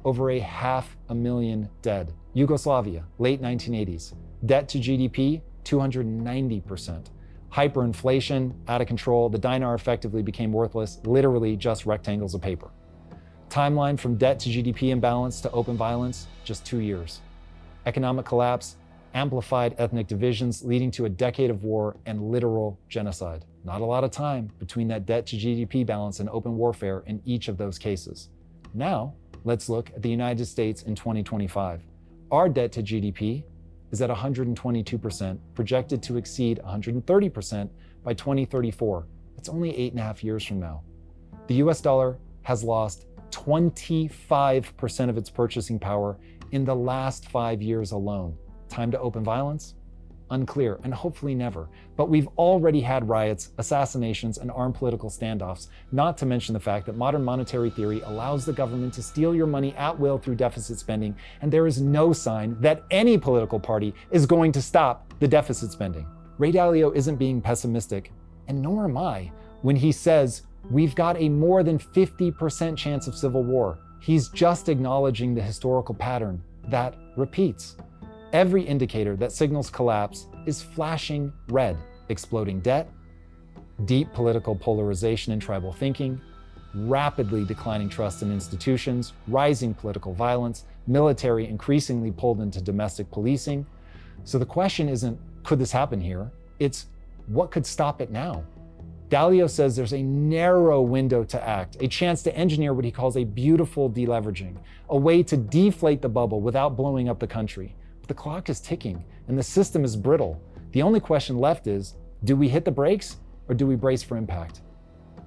Over 500,000 dead. Yugoslavia, late 1980s. Debt to GDP, 290%. Hyperinflation, out of control, the dinar effectively became worthless, literally just rectangles of paper. Timeline from debt to GDP imbalance to open violence, just 2 years. Economic collapse, amplified ethnic divisions leading to a decade of war and literal genocide. Not a lot of time between that debt to GDP balance and open warfare in each of those cases. Now, let's look at the United States in 2025. Our debt to GDP is at 122%, projected to exceed 130% by 2034. That's only 8.5 years from now. The US dollar has lost 25% of its purchasing power in the last 5 years alone. Time to open violence? Unclear, and hopefully never. But we've already had riots, assassinations, and armed political standoffs, not to mention the fact that modern monetary theory allows the government to steal your money at will through deficit spending, and there is no sign that any political party is going to stop the deficit spending. Ray Dalio isn't being pessimistic, and nor am I, when he says we've got a more than 50% chance of civil war. He's just acknowledging the historical pattern that repeats. Every indicator that signals collapse is flashing red. Exploding debt, deep political polarization and tribal thinking, rapidly declining trust in institutions, rising political violence, military increasingly pulled into domestic policing. So the question isn't, could this happen here? It's, what could stop it now? Dalio says there's a narrow window to act, a chance to engineer what he calls a beautiful deleveraging, a way to deflate the bubble without blowing up the country. The clock is ticking and the system is brittle. The only question left is, do we hit the brakes or do we brace for impact?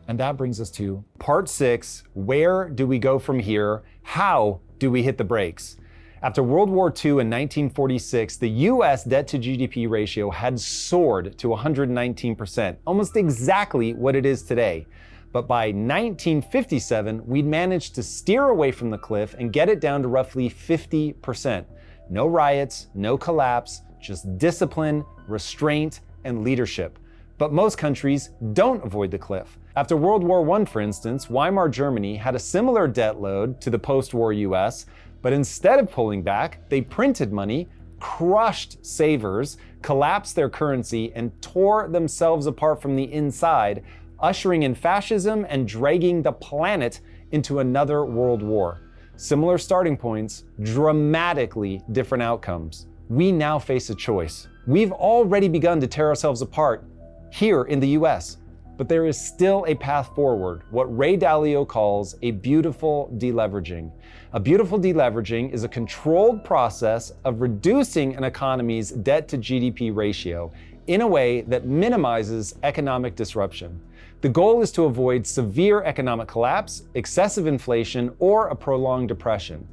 And that brings us to part 6, where do we go from here? How do we hit the brakes? After World War II in 1946, the US debt to GDP ratio had soared to 119%, almost exactly what it is today. But by 1957, we'd managed to steer away from the cliff and get it down to roughly 50%. No riots, no collapse, just discipline, restraint, and leadership. But most countries don't avoid the cliff. After World War I, for instance, Weimar Germany had a similar debt load to the post-war US, but instead of pulling back, they printed money, crushed savers, collapsed their currency, and tore themselves apart from the inside, ushering in fascism and dragging the planet into another world war. Similar starting points, dramatically different outcomes. We now face a choice. We've already begun to tear ourselves apart here in the US, but there is still a path forward, what Ray Dalio calls a beautiful deleveraging. A beautiful deleveraging is a controlled process of reducing an economy's debt to GDP ratio in a way that minimizes economic disruption. The goal is to avoid severe economic collapse, excessive inflation, or a prolonged depression.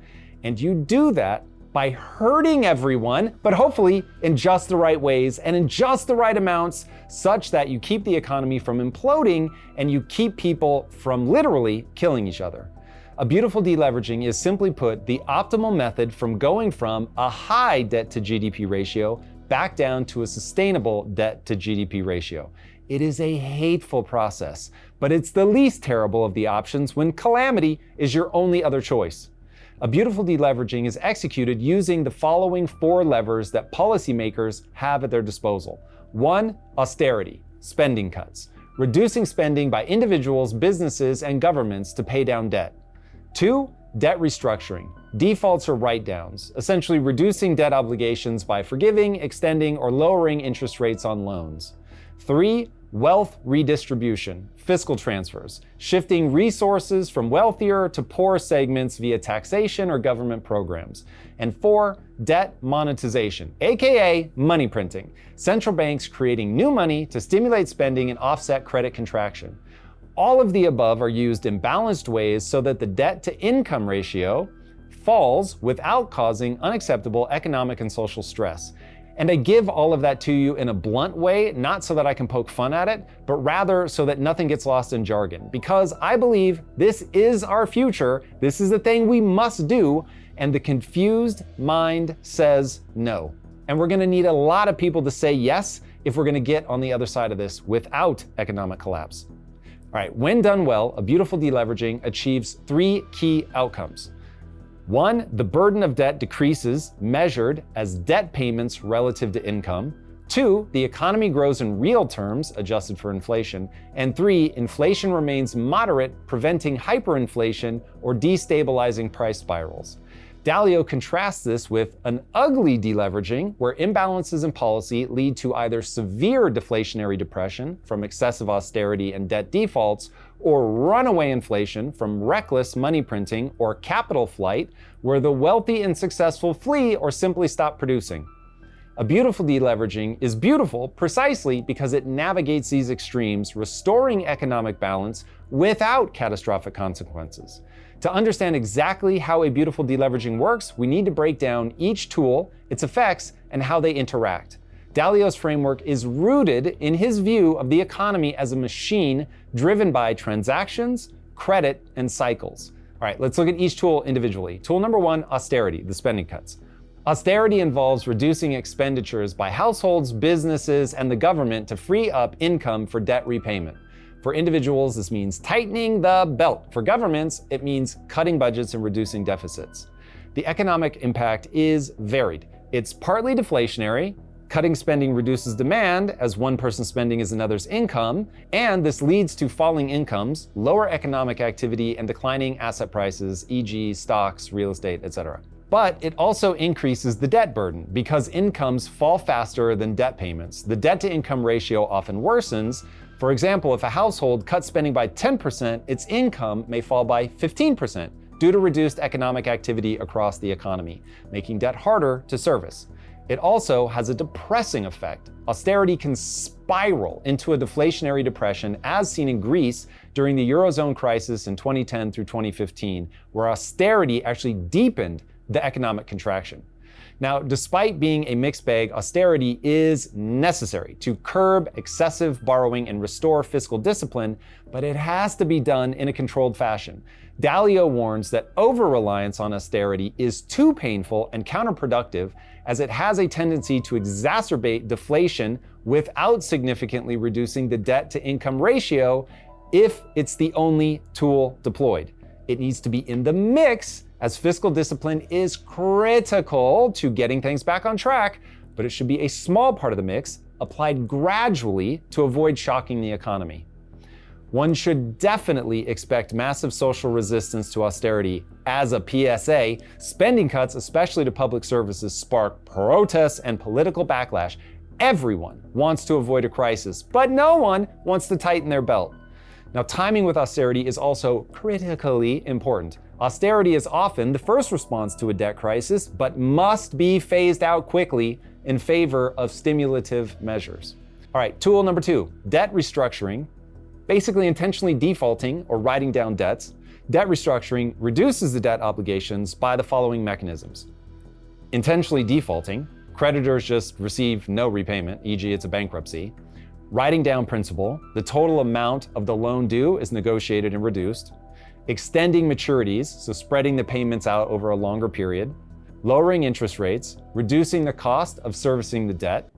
And you do that by hurting everyone, but hopefully in just the right ways and in just the right amounts, such that you keep the economy from imploding and you keep people from literally killing each other. A beautiful deleveraging is, simply put, the optimal method from going from a high debt to GDP ratio back down to a sustainable debt to GDP ratio. It is a hateful process, but it's the least terrible of the options when calamity is your only other choice. A beautiful deleveraging is executed using the following 4 levers that policymakers have at their disposal. 1, austerity, spending cuts, reducing spending by individuals, businesses, and governments to pay down debt. 2, debt restructuring. Defaults or write-downs, essentially reducing debt obligations by forgiving, extending, or lowering interest rates on loans. 3, wealth redistribution, fiscal transfers, shifting resources from wealthier to poor segments via taxation or government programs. And 4, debt monetization, aka money printing, central banks creating new money to stimulate spending and offset credit contraction. All of the above are used in balanced ways so that the debt-to-income ratio falls without causing unacceptable economic and social stress. And I give all of that to you in a blunt way, not so that I can poke fun at it, but rather so that nothing gets lost in jargon. Because I believe this is our future, this is the thing we must do, and the confused mind says no. And we're gonna need a lot of people to say yes if we're gonna get on the other side of this without economic collapse. All right, when done well, a beautiful deleveraging achieves 3 key outcomes. 1, the burden of debt decreases, measured as debt payments relative to income. 2, the economy grows in real terms, adjusted for inflation. And 3, inflation remains moderate, preventing hyperinflation or destabilizing price spirals. Bilyeu contrasts this with an ugly deleveraging, where imbalances in policy lead to either severe deflationary depression from excessive austerity and debt defaults, or runaway inflation from reckless money printing or capital flight, where the wealthy and successful flee or simply stop producing. A beautiful deleveraging is beautiful precisely because it navigates these extremes, restoring economic balance without catastrophic consequences. To understand exactly how a beautiful deleveraging works, we need to break down each tool, its effects, and how they interact. Bilyeu's framework is rooted in his view of the economy as a machine driven by transactions, credit, and cycles. All right, let's look at each tool individually. Tool number 1, austerity, the spending cuts. Austerity involves reducing expenditures by households, businesses, and the government to free up income for debt repayment. For individuals, this means tightening the belt. For governments, it means cutting budgets and reducing deficits. The economic impact is varied. It's partly deflationary. Cutting spending reduces demand, as one person's spending is another's income, and this leads to falling incomes, lower economic activity, and declining asset prices, e.g. stocks, real estate, etc. But it also increases the debt burden because incomes fall faster than debt payments. The debt-to-income ratio often worsens. For example, if a household cuts spending by 10%, its income may fall by 15% due to reduced economic activity across the economy, making debt harder to service. It also has a depressing effect. Austerity can spiral into a deflationary depression, as seen in Greece during the Eurozone crisis in 2010 through 2015, where austerity actually deepened the economic contraction. Now, despite being a mixed bag, austerity is necessary to curb excessive borrowing and restore fiscal discipline, but it has to be done in a controlled fashion. Bilyeu warns that over-reliance on austerity is too painful and counterproductive, as it has a tendency to exacerbate deflation without significantly reducing the debt-to-income ratio if it's the only tool deployed. It needs to be in the mix, as fiscal discipline is critical to getting things back on track, but it should be a small part of the mix, applied gradually to avoid shocking the economy. One should definitely expect massive social resistance to austerity. As a PSA, spending cuts, especially to public services, spark protests and political backlash. Everyone wants to avoid a crisis, but no one wants to tighten their belt. Now, timing with austerity is also critically important. Austerity is often the first response to a debt crisis, but must be phased out quickly in favor of stimulative measures. All right, tool number 2, debt restructuring. Basically intentionally defaulting or writing down debts. Debt restructuring reduces the debt obligations by the following mechanisms. Intentionally defaulting, creditors just receive no repayment, e.g. it's a bankruptcy. Writing down principal, the total amount of the loan due is negotiated and reduced. Extending maturities, so spreading the payments out over a longer period. Lowering interest rates, reducing the cost of servicing the debt.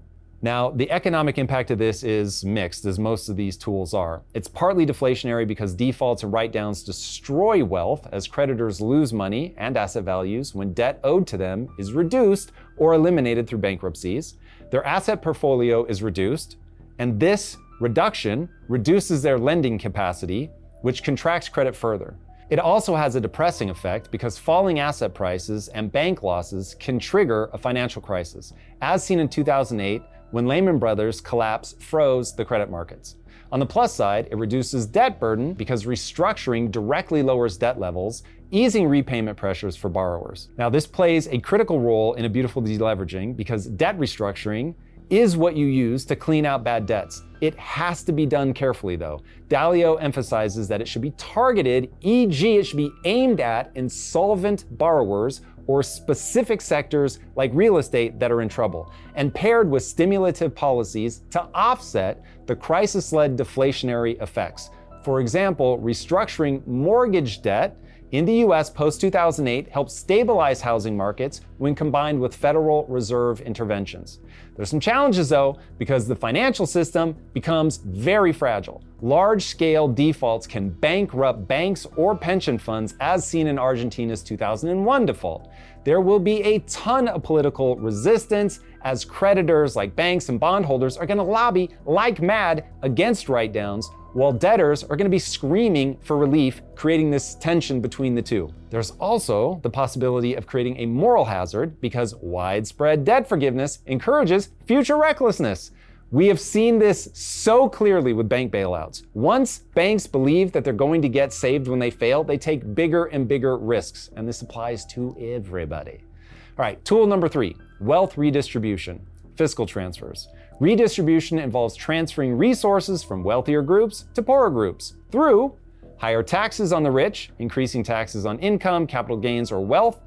Now, the economic impact of this is mixed, as most of these tools are. It's partly deflationary because defaults and write-downs destroy wealth as creditors lose money and asset values when debt owed to them is reduced or eliminated through bankruptcies. Their asset portfolio is reduced, and this reduction reduces their lending capacity, which contracts credit further. It also has a depressing effect because falling asset prices and bank losses can trigger a financial crisis, as seen in 2008 when Lehman Brothers collapse froze the credit markets. On the plus side, it reduces debt burden because restructuring directly lowers debt levels, easing repayment pressures for borrowers. Now, this plays a critical role in a beautiful deleveraging because debt restructuring is what you use to clean out bad debts. It has to be done carefully though. Bilyeu emphasizes that it should be targeted, e.g. it should be aimed at insolvent borrowers or specific sectors like real estate that are in trouble, and paired with stimulative policies to offset the crisis-led deflationary effects. For example, restructuring mortgage debt in the US post-2008 helped stabilize housing markets when combined with Federal Reserve interventions. There's some challenges though, because the financial system becomes very fragile. Large-scale defaults can bankrupt banks or pension funds, as seen in Argentina's 2001 default. There will be a ton of political resistance as creditors like banks and bondholders are going to lobby like mad against write-downs, while debtors are going to be screaming for relief, creating this tension between the two. There's also the possibility of creating a moral hazard because widespread debt forgiveness encourages future recklessness. We have seen this so clearly with bank bailouts. Once banks believe that they're going to get saved when they fail, they take bigger and bigger risks, and this applies to everybody. All right, tool number 3, wealth redistribution, fiscal transfers. Redistribution involves transferring resources from wealthier groups to poorer groups through higher taxes on the rich, increasing taxes on income, capital gains, or wealth,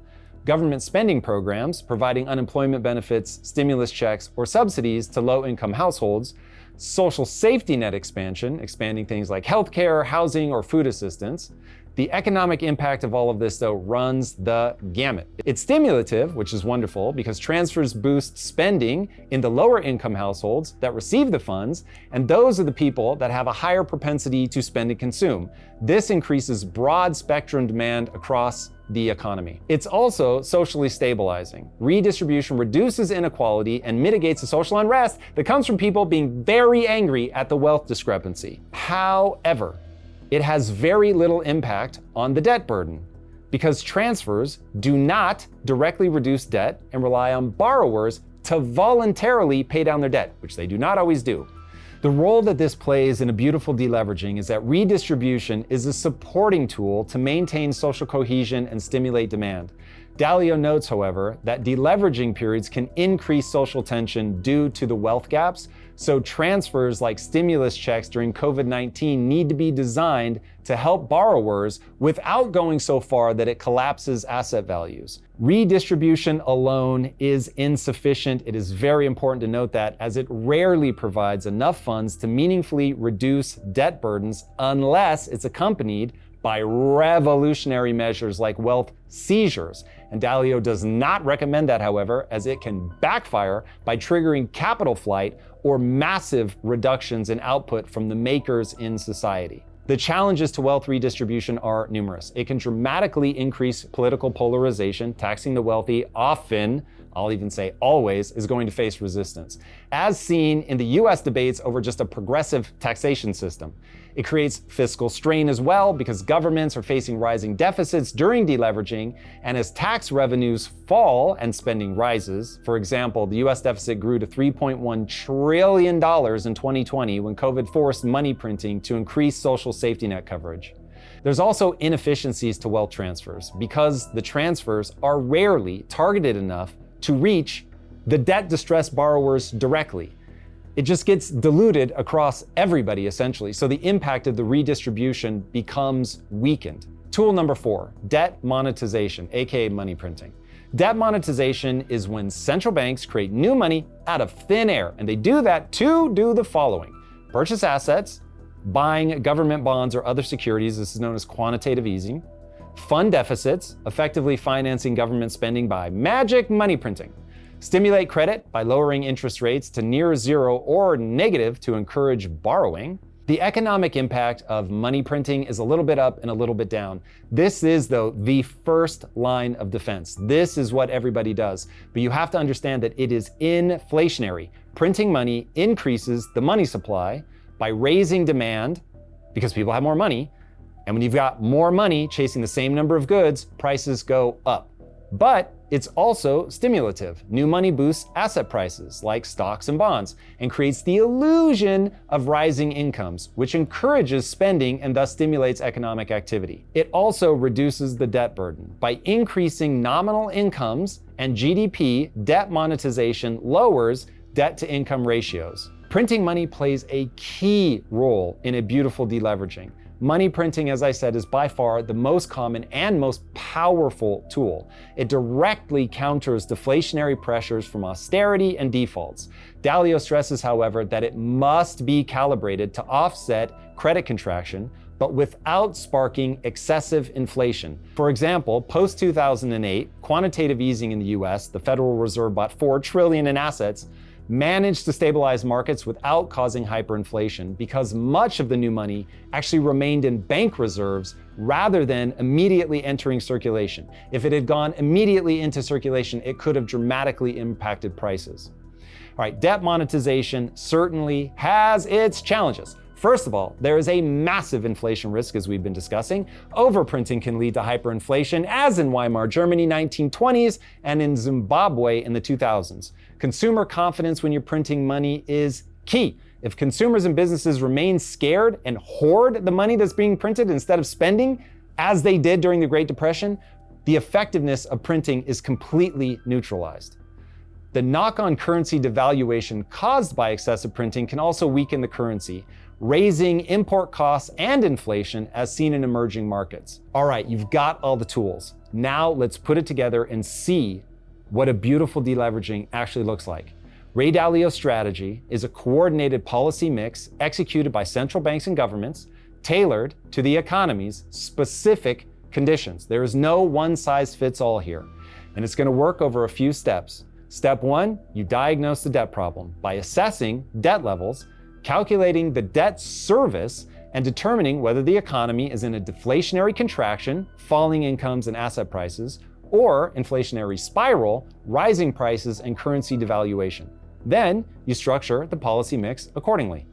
government spending programs, providing unemployment benefits, stimulus checks, or subsidies to low-income households, social safety net expansion, expanding things like healthcare, housing, or food assistance. The economic impact of all of this, though, runs the gamut. It's stimulative, which is wonderful because transfers boost spending in the lower income households that receive the funds, and those are the people that have a higher propensity to spend and consume. This increases broad spectrum demand across the economy. It's also socially stabilizing. Redistribution reduces inequality and mitigates the social unrest that comes from people being very angry at the wealth discrepancy. However, it has very little impact on the debt burden because transfers do not directly reduce debt and rely on borrowers to voluntarily pay down their debt, which they do not always do. The role that this plays in a beautiful deleveraging is that redistribution is a supporting tool to maintain social cohesion and stimulate demand. Bilyeu notes, however, that deleveraging periods can increase social tension due to the wealth gaps, so transfers like stimulus checks during COVID-19 need to be designed to help borrowers without going so far that it collapses asset values. Redistribution alone is insufficient. It is very important to note that, as it rarely provides enough funds to meaningfully reduce debt burdens unless it's accompanied by revolutionary measures like wealth seizures. And Bilyeu does not recommend that, however, as it can backfire by triggering capital flight or massive reductions in output from the makers in society. The challenges to wealth redistribution are numerous. It can dramatically increase political polarization. Taxing the wealthy often, I'll even say always, is going to face resistance, as seen in the US debates over just a progressive taxation system. It creates fiscal strain as well because governments are facing rising deficits during deleveraging, and as tax revenues fall and spending rises, for example, the US deficit grew to $3.1 trillion in 2020 when COVID forced money printing to increase social safety net coverage. There's also inefficiencies to wealth transfers because the transfers are rarely targeted enough to reach the debt-distressed borrowers directly. It just gets diluted across everybody, essentially, so the impact of the redistribution becomes weakened. Tool number 4, debt monetization, aka money printing. Debt monetization is when central banks create new money out of thin air, and they do that to do the following: purchase assets, buying government bonds or other securities, this is known as quantitative easing, fund deficits, effectively financing government spending by magic money printing, stimulate credit by lowering interest rates to near zero or negative to encourage borrowing. The economic impact of money printing is a little bit up and a little bit down. This is, though, the first line of defense. This is what everybody does. But you have to understand that it is inflationary. Printing money increases the money supply by raising demand, because people have more money, And when you've got more money chasing the same number of goods, prices go up. But it's also stimulative. New money boosts asset prices like stocks and bonds and creates the illusion of rising incomes, which encourages spending and thus stimulates economic activity. It also reduces the debt burden. By increasing nominal incomes and GDP, debt monetization lowers debt to income ratios. Printing money plays a key role in a beautiful deleveraging. Money printing, as I said, is by far the most common and most powerful tool. It directly counters deflationary pressures from austerity and defaults. Bilyeu stresses, however, that it must be calibrated to offset credit contraction, but without sparking excessive inflation. For example, post-2008, quantitative easing in the US, the Federal Reserve bought $4 trillion in assets, managed to stabilize markets without causing hyperinflation because much of the new money actually remained in bank reserves rather than immediately entering circulation. If it had gone immediately into circulation, it could have dramatically impacted prices. All right, debt monetization certainly has its challenges. First of all, there is a massive inflation risk, as we've been discussing. Overprinting can lead to hyperinflation, as in Weimar Germany 1920s and in Zimbabwe in the 2000s. Consumer confidence when you're printing money is key. If consumers and businesses remain scared and hoard the money that's being printed instead of spending, as they did during the Great Depression, the effectiveness of printing is completely neutralized. The knock-on currency devaluation caused by excessive printing can also weaken the currency, raising import costs and inflation as seen in emerging markets. All right, you've got all the tools. Now let's put it together and see what a beautiful deleveraging actually looks like. Ray Dalio's strategy is a coordinated policy mix executed by central banks and governments, tailored to the economy's specific conditions. There is no one-size-fits-all here, and it's going to work over a few steps. Step one, you diagnose the debt problem by assessing debt levels, calculating the debt service, and determining whether the economy is in a deflationary contraction, falling incomes and asset prices, or inflationary spiral, rising prices and currency devaluation. Then you structure the policy mix accordingly.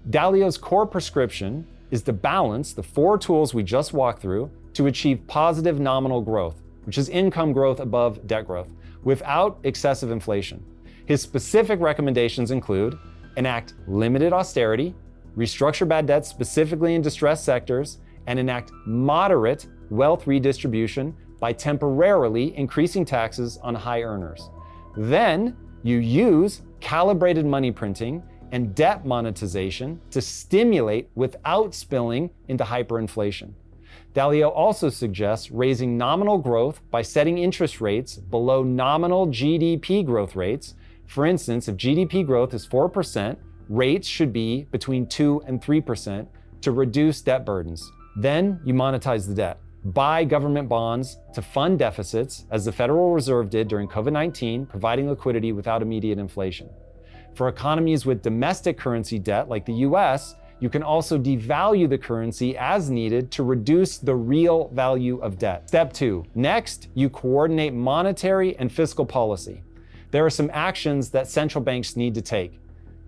Dalio's core prescription is to balance the four tools we just walked through to achieve positive nominal growth, which is income growth above debt growth, without excessive inflation. His specific recommendations include enact limited austerity, restructure bad debts specifically in distressed sectors, and enact moderate wealth redistribution by temporarily increasing taxes on high earners. Then you use calibrated money printing and debt monetization to stimulate without spilling into hyperinflation. Bilyeu also suggests raising nominal growth by setting interest rates below nominal GDP growth rates. For instance, if GDP growth is 4%, rates should be between 2 and 3% to reduce debt burdens. Then you monetize the debt. Buy government bonds to fund deficits, as the Federal Reserve did during COVID-19, providing liquidity without immediate inflation. For economies with domestic currency debt like the US, you can also devalue the currency as needed to reduce the real value of debt. Step two, next, you coordinate monetary and fiscal policy. There are some actions that central banks need to take.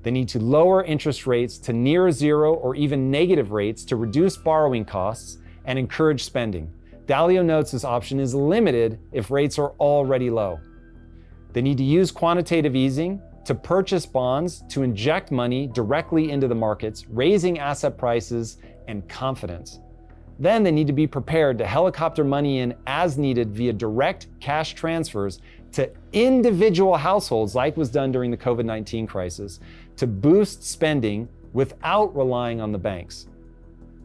They need to lower interest rates to near zero or even negative rates to reduce borrowing costs and encourage spending. Bilyeu notes this option is limited if rates are already low. They need to use quantitative easing to purchase bonds to inject money directly into the markets, raising asset prices and confidence. Then they need to be prepared to helicopter money in as needed via direct cash transfers to individual households, like was done during the COVID-19 crisis, to boost spending without relying on the banks.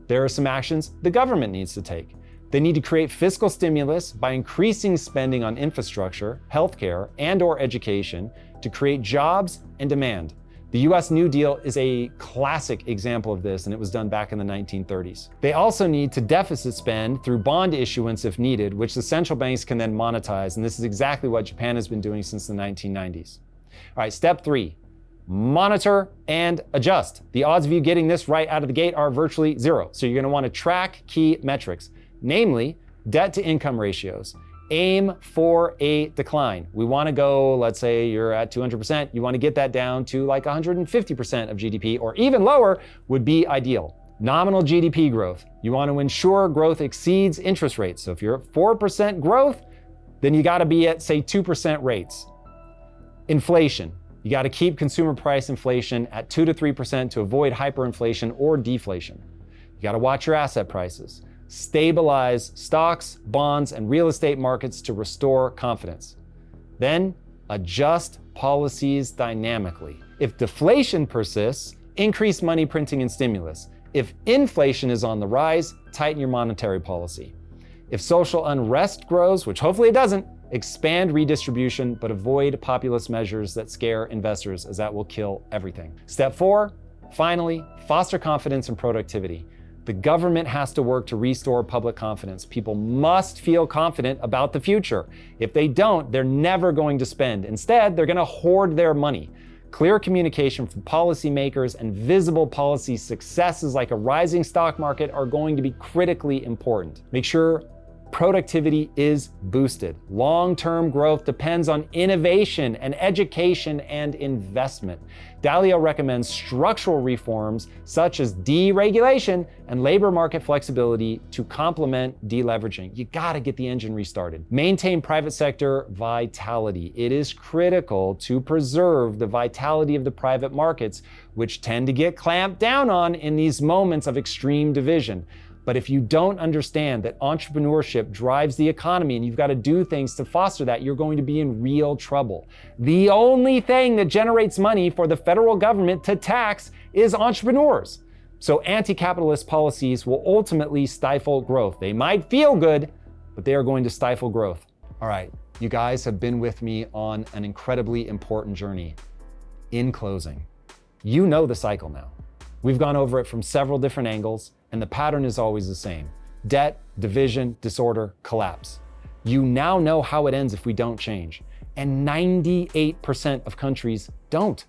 There are some actions the government needs to take. They need to create fiscal stimulus by increasing spending on infrastructure, healthcare, and/or education to create jobs and demand. The US New Deal is a classic example of this, and it was done back in the 1930s. They also need to deficit spend through bond issuance if needed, which the central banks can then monetize, and this is exactly what Japan has been doing since the 1990s. All right, step three, monitor and adjust. The odds of you getting this right out of the gate are virtually zero, so you're going to want to track key metrics, namely debt to income ratios. Aim for a decline. We want to go, let's say you're at 200%, you want to get that down to like 150% of GDP, or even lower would be ideal. Nominal GDP growth. You want to ensure growth exceeds interest rates. So if you're at 4% growth, then you got to be at, say, 2% rates. Inflation. You got to keep consumer price inflation at 2 to 3% to avoid hyperinflation or deflation. You got to watch your asset prices. Stabilize stocks, bonds, and real estate markets to restore confidence. Then adjust policies dynamically. If deflation persists, increase money printing and stimulus. If inflation is on the rise, tighten your monetary policy. If social unrest grows, which hopefully it doesn't, expand redistribution, but avoid populist measures that scare investors, as that will kill everything. Step 4, finally, foster confidence and productivity. The government has to work to restore public confidence. People must feel confident about the future. If they don't, they're never going to spend. Instead, they're going to hoard their money. Clear communication from policymakers and visible policy successes like a rising stock market are going to be critically important. Make sure productivity is boosted. Long-term growth depends on innovation and education and investment. Dalio recommends structural reforms such as deregulation and labor market flexibility to complement deleveraging. You gotta get the engine restarted. Maintain private sector vitality. It is critical to preserve the vitality of the private markets, which tend to get clamped down on in these moments of extreme division. But if you don't understand that entrepreneurship drives the economy and you've got to do things to foster that, you're going to be in real trouble. The only thing that generates money for the federal government to tax is entrepreneurs. So anti-capitalist policies will ultimately stifle growth. They might feel good, but they are going to stifle growth. All right, you guys have been with me on an incredibly important journey. In closing, you know the cycle now. We've gone over it from several different angles, and the pattern is always the same. Debt, division, disorder, collapse. You now know how it ends if we don't change. And 98% of countries don't.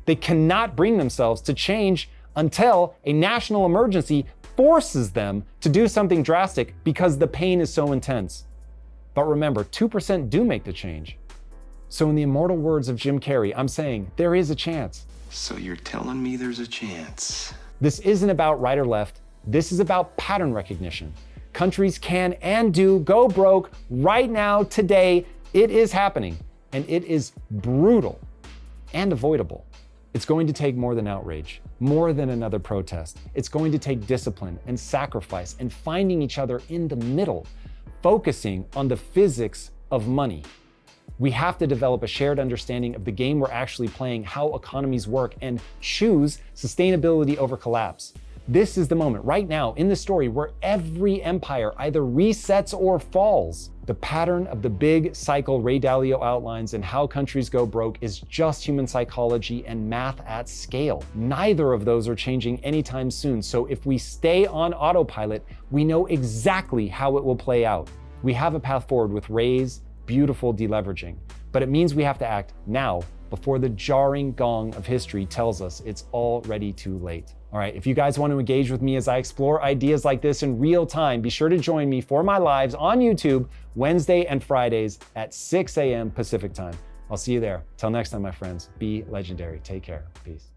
They cannot bring themselves to change until a national emergency forces them to do something drastic because the pain is so intense. But remember, 2% do make the change. So in the immortal words of Jim Carrey, I'm saying there is a chance. So you're telling me there's a chance? This isn't about right or left. This is about pattern recognition. Countries can and do go broke right now, today. It is happening, and it is brutal and avoidable. It's going to take more than outrage, more than another protest. It's going to take discipline and sacrifice and finding each other in the middle, focusing on the physics of money. We have to develop a shared understanding of the game we're actually playing, how economies work, and choose sustainability over collapse. This is the moment right now in the story where every empire either resets or falls. The pattern of the big cycle Ray Dalio outlines and how countries go broke is just human psychology and math at scale. Neither of those are changing anytime soon. So if we stay on autopilot, we know exactly how it will play out. We have a path forward with Ray's beautiful deleveraging, but it means we have to act now before the jarring gong of history tells us it's already too late. All right, if you guys want to engage with me as I explore ideas like this in real time, be sure to join me for my lives on YouTube Wednesday and Fridays at 6 a.m. Pacific time. I'll see you there. Till next time, my friends, be legendary. Take care. Peace.